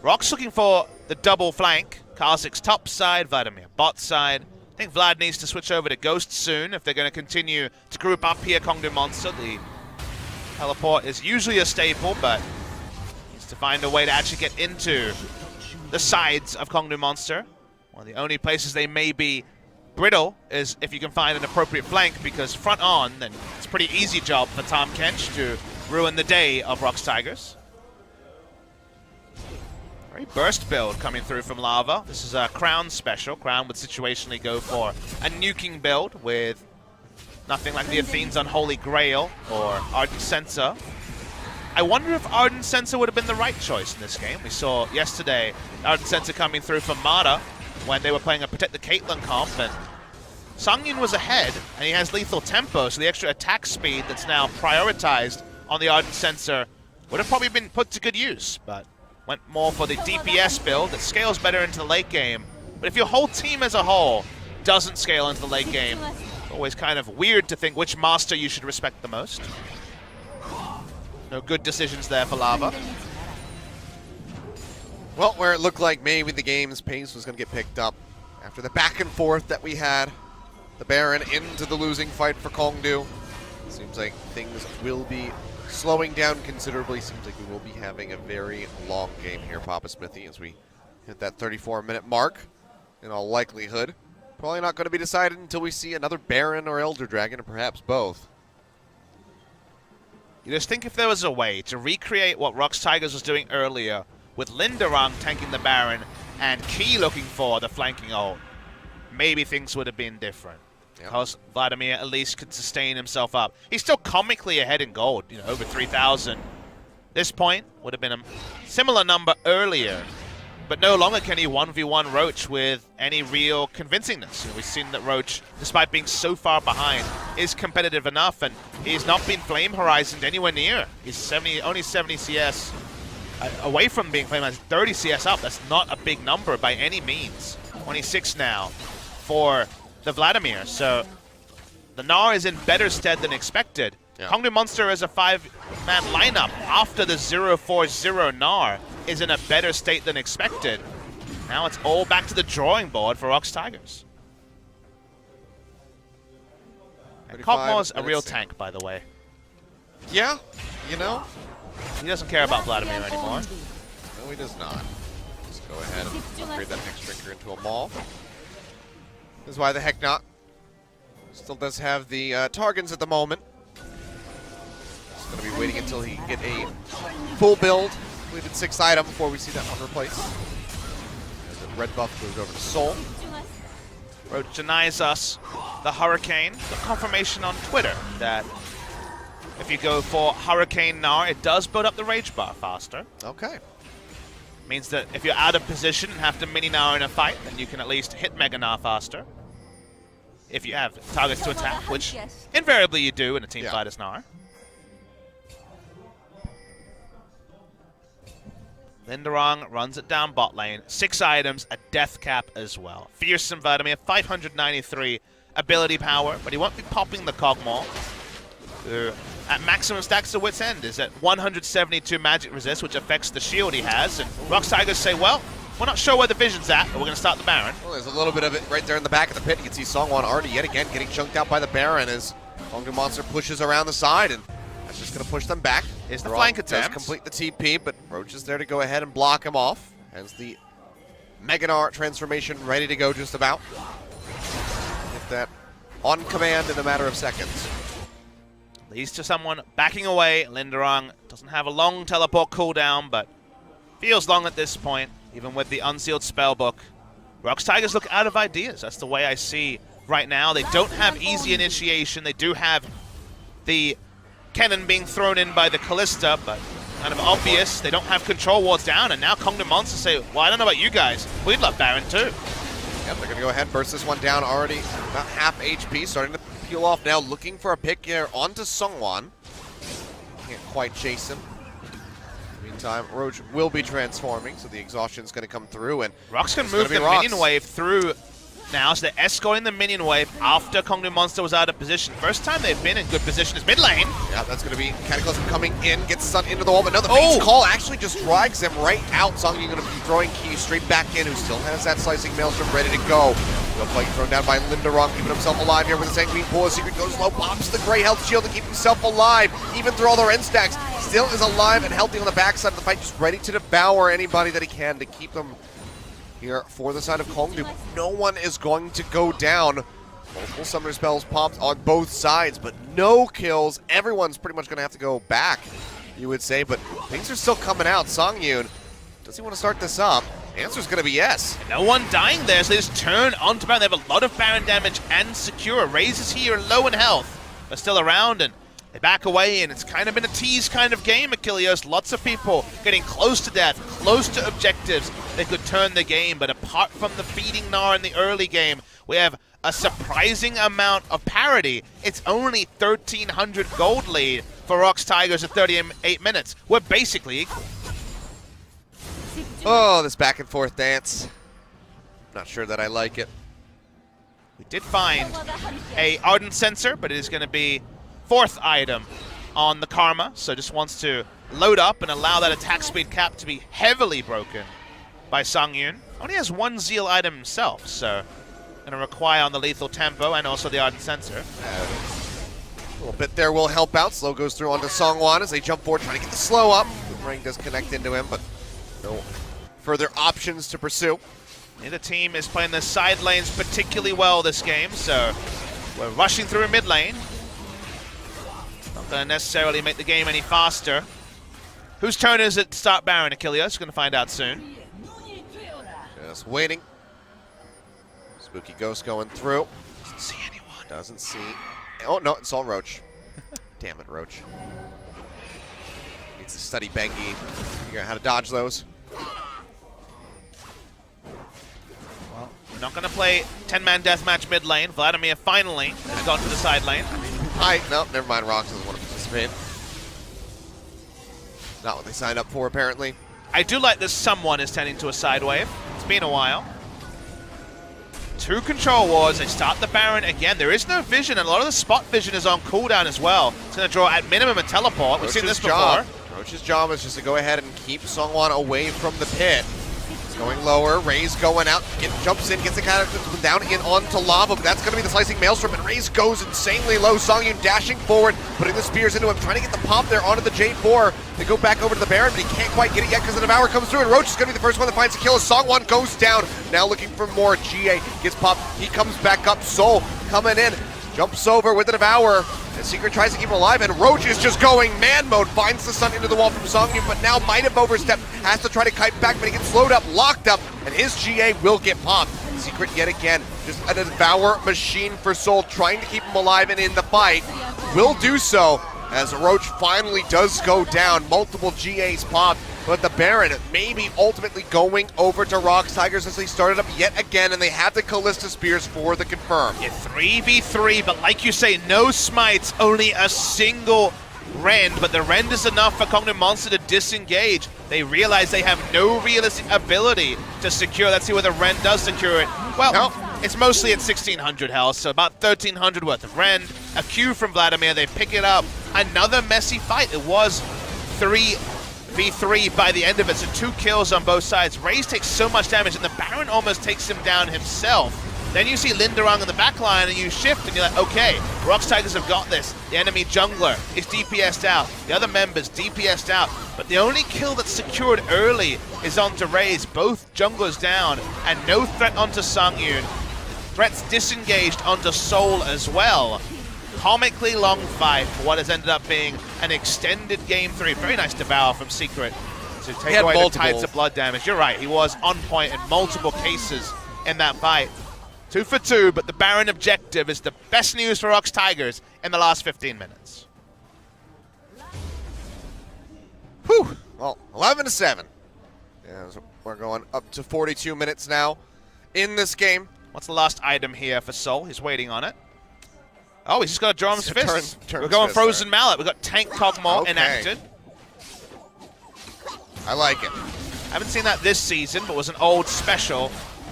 Speaker 2: Rox looking for the double flank. Karzik's top side, Vladimir bot side. I think Vlad needs to switch over to Ghost soon if they're going to continue to group up here, Kongdoo Monster. The teleport is usually a staple, but needs to find a way to actually get into the sides of Kongdoo Monster. One of the only places they may be brittle is if you can find an appropriate flank, because front on, then it's a pretty easy job for Tahm Kench to ruin the day of Rox Tigers. Very burst build coming through from Lava. This is a Crown special. Crown would situationally go for a nuking build with nothing like the Athene's Unholy Grail or Ardent Censer. I wonder if Ardent Censer would have been the right choice in this game. We saw yesterday Ardent Censer coming through from Mata when they were playing a Protect the Caitlyn comp, and Songyun was ahead, and he has lethal tempo, so the extra attack speed that's now prioritized on the Ardent Censer would have probably been put to good use, but went more for the DPS build that scales better into the late game. But if your whole team as a whole doesn't scale into the late game, it's always kind of weird to think which master you should respect the most. No good decisions there for Lava.
Speaker 1: Well, where it looked like maybe the game's pace was going to get picked up after the back and forth that we had, the Baron into the losing fight for Kongdoo. Seems like things will be slowing down considerably. Seems like we will be having a very long game here, Papa Smithy, as we hit that 34-minute mark. In all likelihood, probably not going to be decided until we see another Baron or Elder Dragon, or perhaps both.
Speaker 2: You just think if there was a way to recreate what Rox Tigers was doing earlier with Linderang tanking the Baron and Key looking for the flanking ult, maybe things would have been different. Because Vladimir at least could sustain himself up. He's still comically ahead in gold, you know, over 3,000. This point would have been a similar number earlier, but no longer can he 1v1 Roach with any real convincingness. You know, we've seen that Roach, despite being so far behind, is competitive enough, and he's not been Flame Horizoned anywhere near. He's only 70 CS away from being Flame Horizoned, 30 CS up. That's not a big number by any means. 26 now for the Vladimir, so the Gnar is in better stead than expected. Kongdoo Monster as a 5-man lineup after the 0-4-0 Gnar is in a better state than expected. Now it's all back to the drawing board for Rox Tigers. And Kog'Maw's a real tank, by the way.
Speaker 1: Yeah, you know.
Speaker 2: He doesn't care about Vladimir anymore.
Speaker 1: No, he does not. Just go ahead and upgrade that next drinker into a Maul. This is why the heck not. Still does have the Targans at the moment. Just going to be waiting until he can get a full build, completed 6 item before we see that one replaced. As the red buff goes over to Soul.
Speaker 2: Roach denies us the Hurricane. The confirmation on Twitter that if you go for Hurricane Gnar, it does build up the Rage bar faster.
Speaker 1: Okay.
Speaker 2: Means that if you're out of position and have to mini Gnar in a fight, then you can at least hit Mega Gnar faster. If you have targets to attack, which invariably you do in a team fight as Gnar. Linderang runs it down bot lane. 6 items, a death cap as well. Fearsome Vladimir, 593 ability power, but he won't be popping the Kog'Maw. At maximum stacks to Wit's End is at 172 magic resist, which affects the shield he has. And Rox Tigers say, well, we're not sure where the vision's at, but we're going to start the Baron.
Speaker 1: Well, there's a little bit of it right there in the back of the pit. You can see Songwon already yet again getting chunked out by the Baron as Kongdoo Monster pushes around the side, and that's just going to push them back.
Speaker 2: Is the flank attempt.
Speaker 1: Does complete the TP, but Roach is there to go ahead and block him off. Has the Mega Gnar transformation ready to go just about. Get that on command in a matter of seconds.
Speaker 2: Leads to someone backing away. Linderang doesn't have a long teleport cooldown, but feels long at this point, even with the unsealed spellbook. Rox Tigers look out of ideas. That's the way I see right now. They don't have easy initiation. They do have the cannon being thrown in by the Callista, but kind of obvious. They don't have control wards down, and now Kongdoo Monster say, well, I don't know about you guys. We'd love Baron too.
Speaker 1: Yep, they're going to go ahead and burst this one down already. About half HP, starting to peel off now, looking for a pick here onto Sungwon. Can't quite chase him. Meantime, Roach will be transforming, so the exhaustion's going to come through, and
Speaker 2: Rox can move the minion wave through now, so they're escorting the minion wave after Kongdoo Monster was out of position. First time they've been in good position is mid lane.
Speaker 1: Yeah, that's going to be Cataclysm coming in, gets Sun into the wall, but no, the Fate's Call actually just drags him right out. Songyun going to be throwing Key straight back in, who still has that Slicing Maelstrom ready to go. No fight thrown down by Linderang, keeping himself alive here with the Sanguine Pull. A secret goes low, pops the Grey Health Shield to keep himself alive, even through all their end stacks. Still is alive and healthy on the backside of the fight, just ready to devour anybody that he can to keep them here for the side of Kongdoo. No one is going to go down. Multiple summoner spells popped on both sides, but no kills. Everyone's pretty much going to have to go back, you would say, but things are still coming out. Songyun, does he want to start this up? The answer's going to be yes.
Speaker 2: No one dying there, so they just turn onto Baron. They have a lot of Baron damage and secure. Raze is here low in health, but still around, and they back away, and it's kind of been a tease kind of game, Achilles. Lots of people getting close to death, close to objectives that could turn the game, but apart from the feeding Gnar in the early game, we have a surprising amount of parity. It's only 1,300 gold lead for Rox Tigers at 38 minutes. We're basically equal.
Speaker 1: Oh, this back and forth dance. Not sure that I like it.
Speaker 2: We did find a Ardent Sensor, but it is going to be 4th item on the Karma, so just wants to load up and allow that attack speed cap to be heavily broken by Songyun. Only has 1 Zeal item himself, so going to require on the lethal tempo and also the Ardent Sensor.
Speaker 1: A little bit there will help out. Slow goes through onto Songwon as they jump forward, trying to get the slow up. Ring does connect into him, but no further options to pursue.
Speaker 2: Neither team is playing the side lanes particularly well this game, so we're rushing through mid lane. Not going to necessarily make the game any faster. Whose turn is it to start Baron, Achilles? Going to find out soon.
Speaker 1: Just waiting. Spooky Ghost going through.
Speaker 2: Doesn't see anyone.
Speaker 1: Doesn't see. Oh, no, it's all Roach. Damn it, Roach. Needs to study Bengi. Figure out how to dodge those.
Speaker 2: Well, we're not going to play 10-man deathmatch mid lane. Vladimir finally has gone to the side lane.
Speaker 1: Hi. No, never mind. Rox doesn't want to participate. Not what they signed up for, apparently.
Speaker 2: I do like this someone is tending to a side wave. It's been a while. 2 control wards. They start the Baron again. There is no vision, and a lot of the spot vision is on cooldown as well. It's going to draw at minimum a teleport. We've seen this before.
Speaker 1: Roach's job is just to go ahead and keep Songwon away from the pit. Going lower, Raze going out, jumps in, gets the character down in onto lava, but that's going to be the slicing maelstrom, and Raze goes insanely low. Songyun dashing forward, putting the spears into him, trying to get the pop there onto the J4. They go back over to the Baron, but he can't quite get it yet because the Devour comes through, and Roach is going to be the first one that finds the kill as Songwon goes down. Now looking for more. GA gets popped, he comes back up, Soul coming in, jumps over with the Devour. And Secret tries to keep him alive, and Roach is just going man mode, finds the stun into the wall from Songyun, but now might have overstepped, has to try to kite back, but he gets slowed up, locked up, and his GA will get popped. Secret yet again, just a Devour machine for Soul, trying to keep him alive and in the fight. Will do so, as Roach finally does go down, multiple GAs popped, but the Baron maybe ultimately going over to Rox Tigers as they started up yet again, and they have the Callista Spears for the confirm.
Speaker 2: Yeah, 3v3, but like you say, no smites, only a single Rend, but the Rend is enough for Kongdoo Monster to disengage. They realize they have no realistic ability to secure. Let's see whether Rend does secure it. Well, it's mostly at 1600 health, so about 1300 worth of Rend. A Q from Vladimir, they pick it up. Another messy fight. It was 3v3 by the end of it, so 2 kills on both sides. Raze takes so much damage, and the Baron almost takes him down himself. Then you see Linderang in the back line, and you shift, and you're like, okay, Rox Tigers have got this. The enemy jungler is DPS'd out. The other members DPS'd out. But the only kill that's secured early is onto Raze. Both junglers down, and no threat onto Songyun. Threats disengaged onto Soul as well. Comically long fight for what has ended up being an extended Game 3. Very nice Devour from Secret to take away the tides of blood damage. You're right, he was on point in multiple cases in that fight. 2 for 2, but the Baron objective is the best news for Rox Tigers in the last 15 minutes.
Speaker 1: Whew. Well, 11-7. Yeah, so we're going up to 42 minutes now in this game.
Speaker 2: What's the last item here for Soul? He's waiting on it. Oh, he's just got to draw his fist. We're going Frozen Mallet. We've got Tank Kog'Maw enacted.
Speaker 1: I like it.
Speaker 2: I haven't seen that this season, but was an old special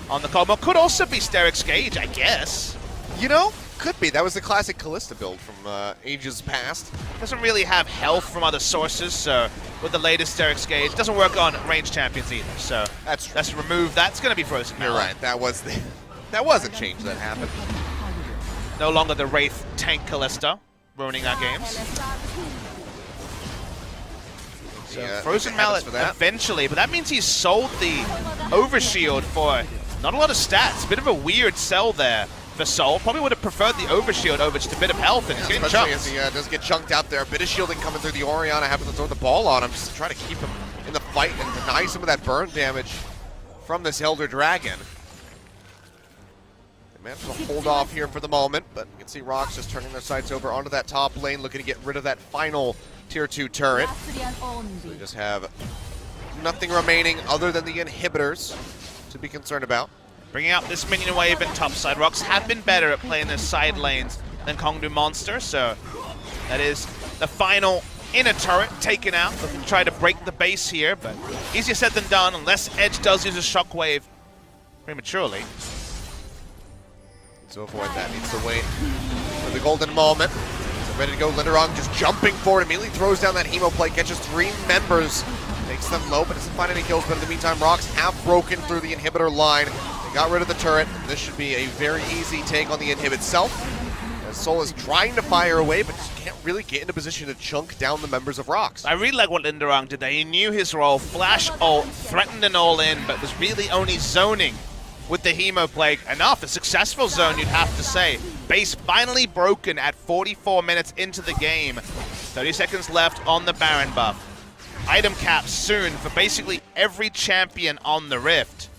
Speaker 2: on the Kog'Maw. Could also be Sterix Gage, I guess.
Speaker 1: You know, could be. That was the classic Callista build from ages past.
Speaker 2: Doesn't really have health from other sources, so with the latest Sterix Gage, doesn't work on ranged champions either. So
Speaker 1: that's true.
Speaker 2: Let's remove that. It's going to be Frozen Mallet.
Speaker 1: You're right. That was a change that happened.
Speaker 2: No longer the Wraith tank Callista ruining our games. So Frozen Mallet eventually, but that means he's sold the Overshield for not a lot of stats. Bit of a weird sell there for Soul. Probably would have preferred the Overshield over just a bit of health, and he's getting chunked.
Speaker 1: As he does get chunked out there. A bit of shielding coming through the Orianna, having to throw the ball on him just to try to keep him in the fight and deny some of that burn damage from this Elder Dragon. They managed to hold off here for the moment, but you can see Rox just turning their sights over onto that top lane, looking to get rid of that final Tier 2 turret. So they just have nothing remaining other than the inhibitors to be concerned about.
Speaker 2: Bringing out this minion wave in topside. Rox have been better at playing their side lanes than Kongdoo Monster, so that is the final inner turret taken out. Looking to try to break the base here, but easier said than done unless Edge does use a shockwave prematurely.
Speaker 1: To avoid that, needs to wait for the golden moment. So ready to go, Linderang just jumping forward, immediately throws down that Hemo plate, catches 3 members, makes them low, but doesn't find any kills. But in the meantime, Rox have broken through the inhibitor line. They got rid of the turret. This should be a very easy take on the inhib itself. As Soul is trying to fire away, but just can't really get into position to chunk down the members of Rox.
Speaker 2: I really like what Linderang did there. He knew his role, flash ult, threatened an all-in, but was really only zoning with the Hemo Plague. Enough, a successful zone, you'd have to say. Base finally broken at 44 minutes into the game. 30 seconds left on the Baron buff. item caps soon for basically every champion on the Rift.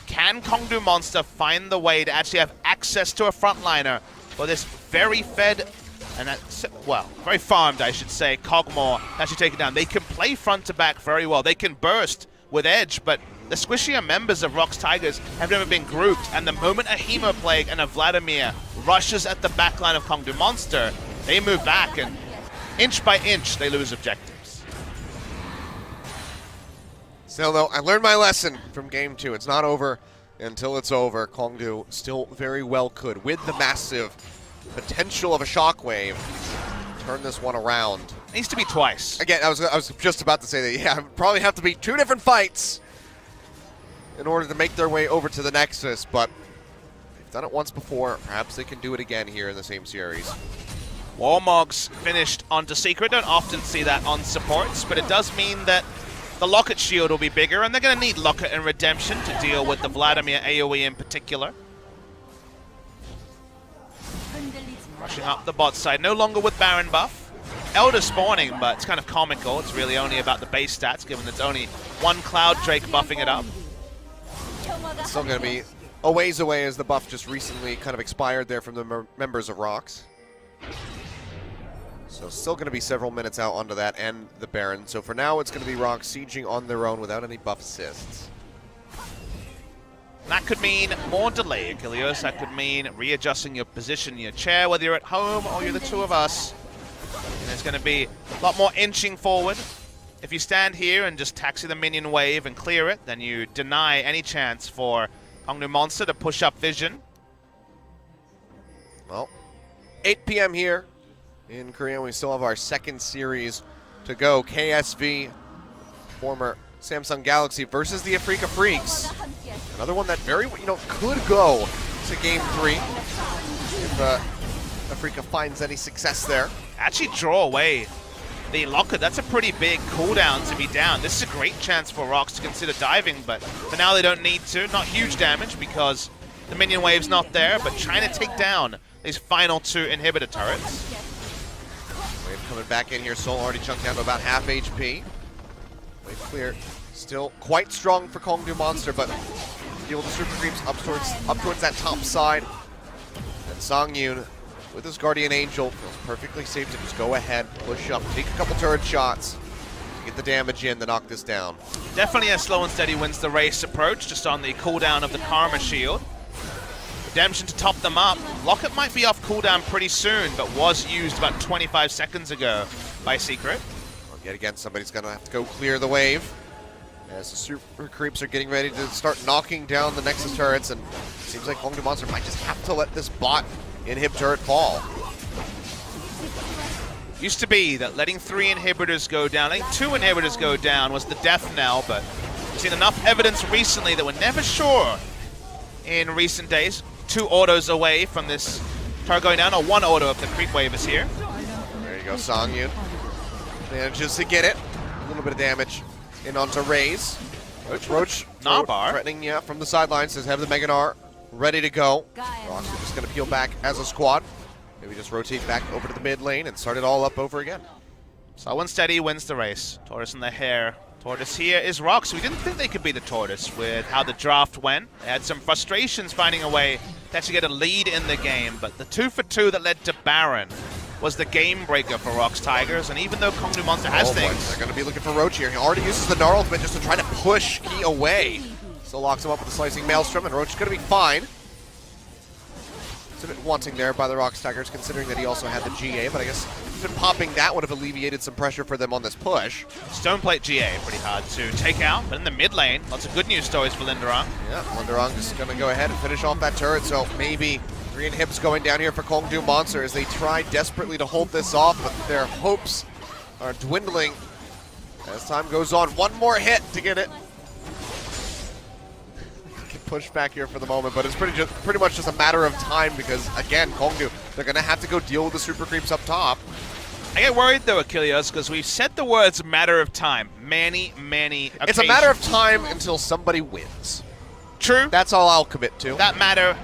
Speaker 2: Can Kongdoo Monster find the way to actually have access to a frontliner for this very fed, and that's, well, very farmed, I should say, Kog'Maw actually take it down? They can play front to back very well. They can burst with edge, but the squishier members of ROX Tigers have never been grouped, and the moment a Hemoplague and a Vladimir rushes at the backline of Kongdoo Monster, they move back, and inch by inch, they lose objectives.
Speaker 1: Still, though, I learned my lesson from Game 2. It's not over until it's over. Kongdoo still very well could, with the massive potential of a shockwave, turn this one around.
Speaker 2: Needs to be twice.
Speaker 1: Again, I was just about to say that, yeah, probably have to be 2 different fights in order to make their way over to the Nexus, but they've done it once before. Perhaps they can do it again here in the same series.
Speaker 2: Warmogs finished onto Secret. Don't often see that on supports, but it does mean that the Locket shield will be bigger, and they're going to need Locket and Redemption to deal with the Vladimir AoE in particular. Rushing up the bot side, no longer with Baron buff. Elder spawning, but it's kind of comical. It's really only about the base stats, given it's only one Cloud Drake buffing it up.
Speaker 1: It's still going to be a ways away, as the buff just recently kind of expired there from the members of ROX. So still going to be several minutes out onto that and the Baron. So for now, it's going to be ROX sieging on their own without any buff assists.
Speaker 2: That could mean more delay, Achilles. That could mean readjusting your position in your chair, whether you're at home or you're the two of us. And there's going to be a lot more inching forward. If you stand here and just taxi the minion wave and clear it, then you deny any chance for Kongdoo Monster to push up vision.
Speaker 1: Well, 8 p.m. here in Korea. We still have our second series to go. KSV, former Samsung Galaxy, versus the Afrika Freaks. Another one that very, could go to Game 3 if Afrika finds any success there.
Speaker 2: Actually draw away the Locket. That's a pretty big cooldown to be down. This is a great chance for ROX to consider diving, but for now they don't need to. Not huge damage because the minion wave's not there, but trying to take down these final 2 inhibitor turrets.
Speaker 1: Wave coming back in here. Soul already chunked down to about half HP. Wave clear. Still quite strong for Kongdoo Monster, but deal with the super creeps up towards that top side. And Songyun, with his Guardian Angel, feels perfectly safe to just go ahead, push up, take a couple turret shots to get the damage in to knock this down.
Speaker 2: Definitely a slow and steady wins the race approach, just on the cooldown of the Karma Shield. Redemption to top them up. Locket might be off cooldown pretty soon, but was used about 25 seconds ago by Secret.
Speaker 1: Well, yet again, somebody's going to have to go clear the wave, as the super creeps are getting ready to start knocking down the Nexus turrets, and it seems like Kongdoo Monster might just have to let this bot inhib turret fall.
Speaker 2: Used to be that letting 3 inhibitors go down, letting 2 inhibitors go down was the death knell, but we've seen enough evidence recently that we're never sure in recent days. 2 autos away from this turret going down, or 1 auto if the creep wave is here.
Speaker 1: There you go, Songyun manages to get it. A little bit of damage in onto Raze. Roach threatening, yeah, from the sidelines, says have the Meganar ready to go. ROX are just going to peel back as a squad. Maybe just rotate back over to the mid lane and start it all up over again.
Speaker 2: Slow and steady wins the race. Tortoise in the hair. Tortoise here is ROX. We didn't think they could be the Tortoise with how the draft went. They had some frustrations finding a way to actually get a lead in the game, but the 2 for 2 that led to Baron was the game breaker for ROX Tigers, and even though Kongdoo Monster has things...
Speaker 1: They're going to be looking for Roach here. He already uses the Gnar ultimate just to try to push Key away. Still locks him up with the Slicing Maelstrom, and Roach is going to be fine. It's a bit wanting there by the ROX Tigers, considering that he also had the GA, but I guess even popping that would have alleviated some pressure for them on this push.
Speaker 2: Stoneplate GA, pretty hard to take out, but in the mid lane, lots of good news stories for Linderong.
Speaker 1: Yeah, Linderong just going to go ahead and finish off that turret, so maybe 3 inhibs going down here for Kongdoo Monster as they try desperately to hold this off, but their hopes are dwindling as time goes on. 1 more hit to get it. Push back here for the moment, but it's pretty much just a matter of time because, again, Kongdoo, they're going to have to go deal with the super creeps up top.
Speaker 2: I get worried, though, Achilles, because we've said the words matter of time many occasions.
Speaker 1: It's a matter of time until somebody wins.
Speaker 2: True.
Speaker 1: That's all I'll commit to.
Speaker 2: That matter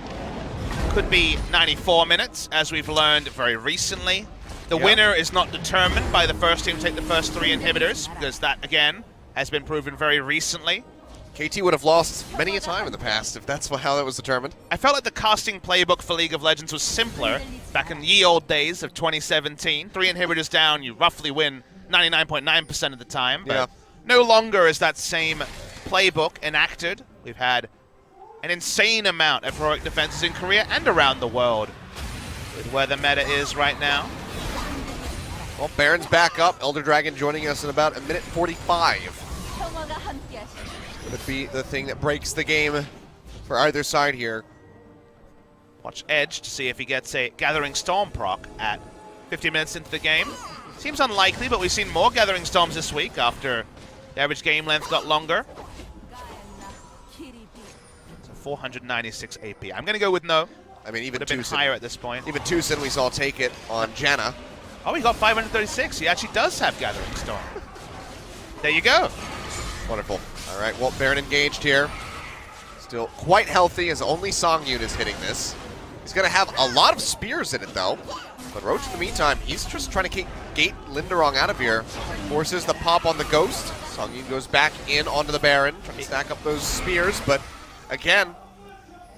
Speaker 2: could be 94 minutes, as we've learned very recently. The winner is not determined by the first team to take the first 3 inhibitors, because that, again, has been proven very recently.
Speaker 1: KT would have lost many a time in the past if that's how that was determined.
Speaker 2: I felt like the casting playbook for League of Legends was simpler back in ye old days of 2017. 3 inhibitors down, you roughly win 99.9% of the time. But no longer is that same playbook enacted. We've had an insane amount of heroic defenses in Korea and around the world with where the meta is right now.
Speaker 1: Well, Baron's back up. Elder Dragon joining us in about 1:45. Would it be the thing that breaks the game for either side here?
Speaker 2: Watch Edge to see if he gets a Gathering Storm proc at 50 minutes into the game. Seems unlikely, but we've seen more Gathering Storms this week after the average game length got longer. So 496 AP. I'm going to go with no.
Speaker 1: I mean, even
Speaker 2: Would have been higher at this point.
Speaker 1: Even Tucson we saw take it on Janna.
Speaker 2: Oh, he got 536. He actually does have Gathering Storm. There you go.
Speaker 1: Wonderful. All right, well, Baron engaged here. Still quite healthy, as only Songyun is hitting this. He's going to have a lot of spears in it, though. But Roach, in the meantime, he's just trying to gate Linderong out of here. Forces the pop on the Ghost. Songyun goes back in onto the Baron, trying to stack up those spears. But, again,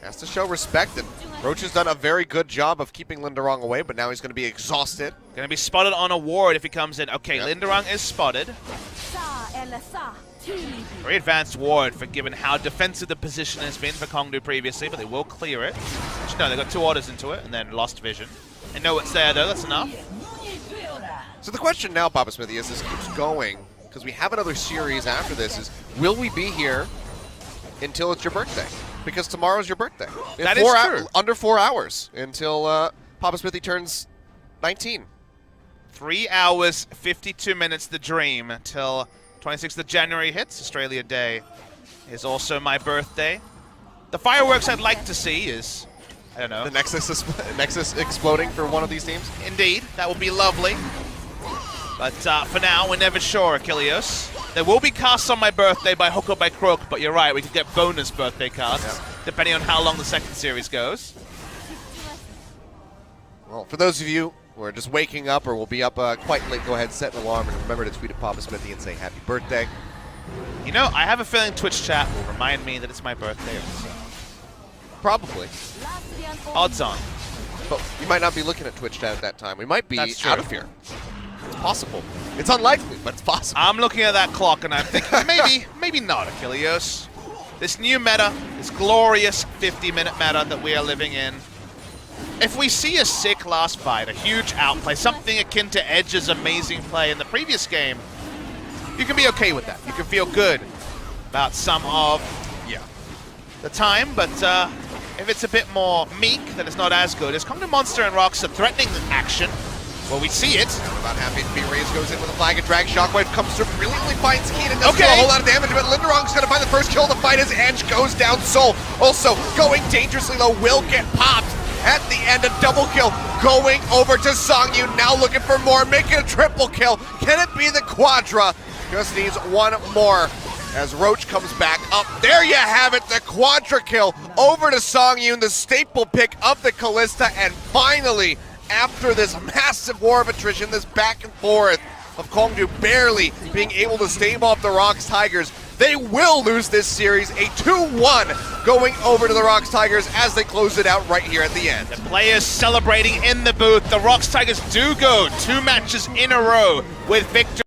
Speaker 1: has to show respect. And Roach has done a very good job of keeping Linderong away, but now he's going to be exhausted.
Speaker 2: Going to be spotted on a ward if he comes in. Okay, Linderong is spotted. Very advanced ward for given how defensive the position has been for Kongdoo previously, but they will clear it. Actually, no, they got 2 orders into it and then lost vision. They know it's there, though. That's enough.
Speaker 1: So the question now, Papa Smithy, as this keeps going, because we have another series after this, is will we be here until it's your birthday? Because tomorrow's your birthday.
Speaker 2: That is true.
Speaker 1: Under 4 hours until Papa Smithy turns 19.
Speaker 2: 3 hours, 52 minutes, the dream, until 26th of January hits. Australia Day is also my birthday. The fireworks I'd like to see is, I don't know.
Speaker 1: The Nexus exploding for one of these teams?
Speaker 2: Indeed, that would be lovely. But for now, we're never sure, Achilleos. There will be casts on my birthday by hook or by crook, but you're right, we could get bonus birthday casts, depending on how long the second series goes.
Speaker 1: Well, for those of you who are just waking up or will be up quite late, go ahead and set an alarm and remember to tweet at Papa Smithy and say happy birthday.
Speaker 2: You know, I have a feeling Twitch chat will remind me that it's my birthday also.
Speaker 1: Probably.
Speaker 2: Odds on.
Speaker 1: But you might not be looking at Twitch chat at that time. We might be out of here. It's possible. It's unlikely, but it's possible.
Speaker 2: I'm looking at that clock and I'm thinking, maybe not, Achilleos. This new meta, this glorious 50-minute meta that we are living in, if we see a sick last fight, a huge outplay, something akin to Edge's amazing play in the previous game, you can be okay with that. You can feel good about some of the time, but if it's a bit more meek, then it's not as good. As Kongdoo Monster and Rox are threatening the action, well, we see it.
Speaker 1: About happy to be raised, goes in with a flag and drag. Shockwave comes through, brilliantly finds Keenan. Doesn't do a whole lot of damage, but Linderong's going to find the first kill of the fight as Edge goes down. Soul also going dangerously low, will get popped at the end. A double kill going over to Songyun, now looking for more, making a triple kill. Can it be the Quadra? Just needs one more as Roach comes back up. There you have it, the Quadra kill over to Songyun, the staple pick of the Kalista, and finally, after this massive war of attrition, this back and forth of Kongdoo barely being able to stave off the Rocks Tigers, they will lose this series, a 2-1 going over to the Rocks Tigers as they close it out right here at the end.
Speaker 2: The players celebrating in the booth. The Rocks Tigers do go 2 matches in a row with victory.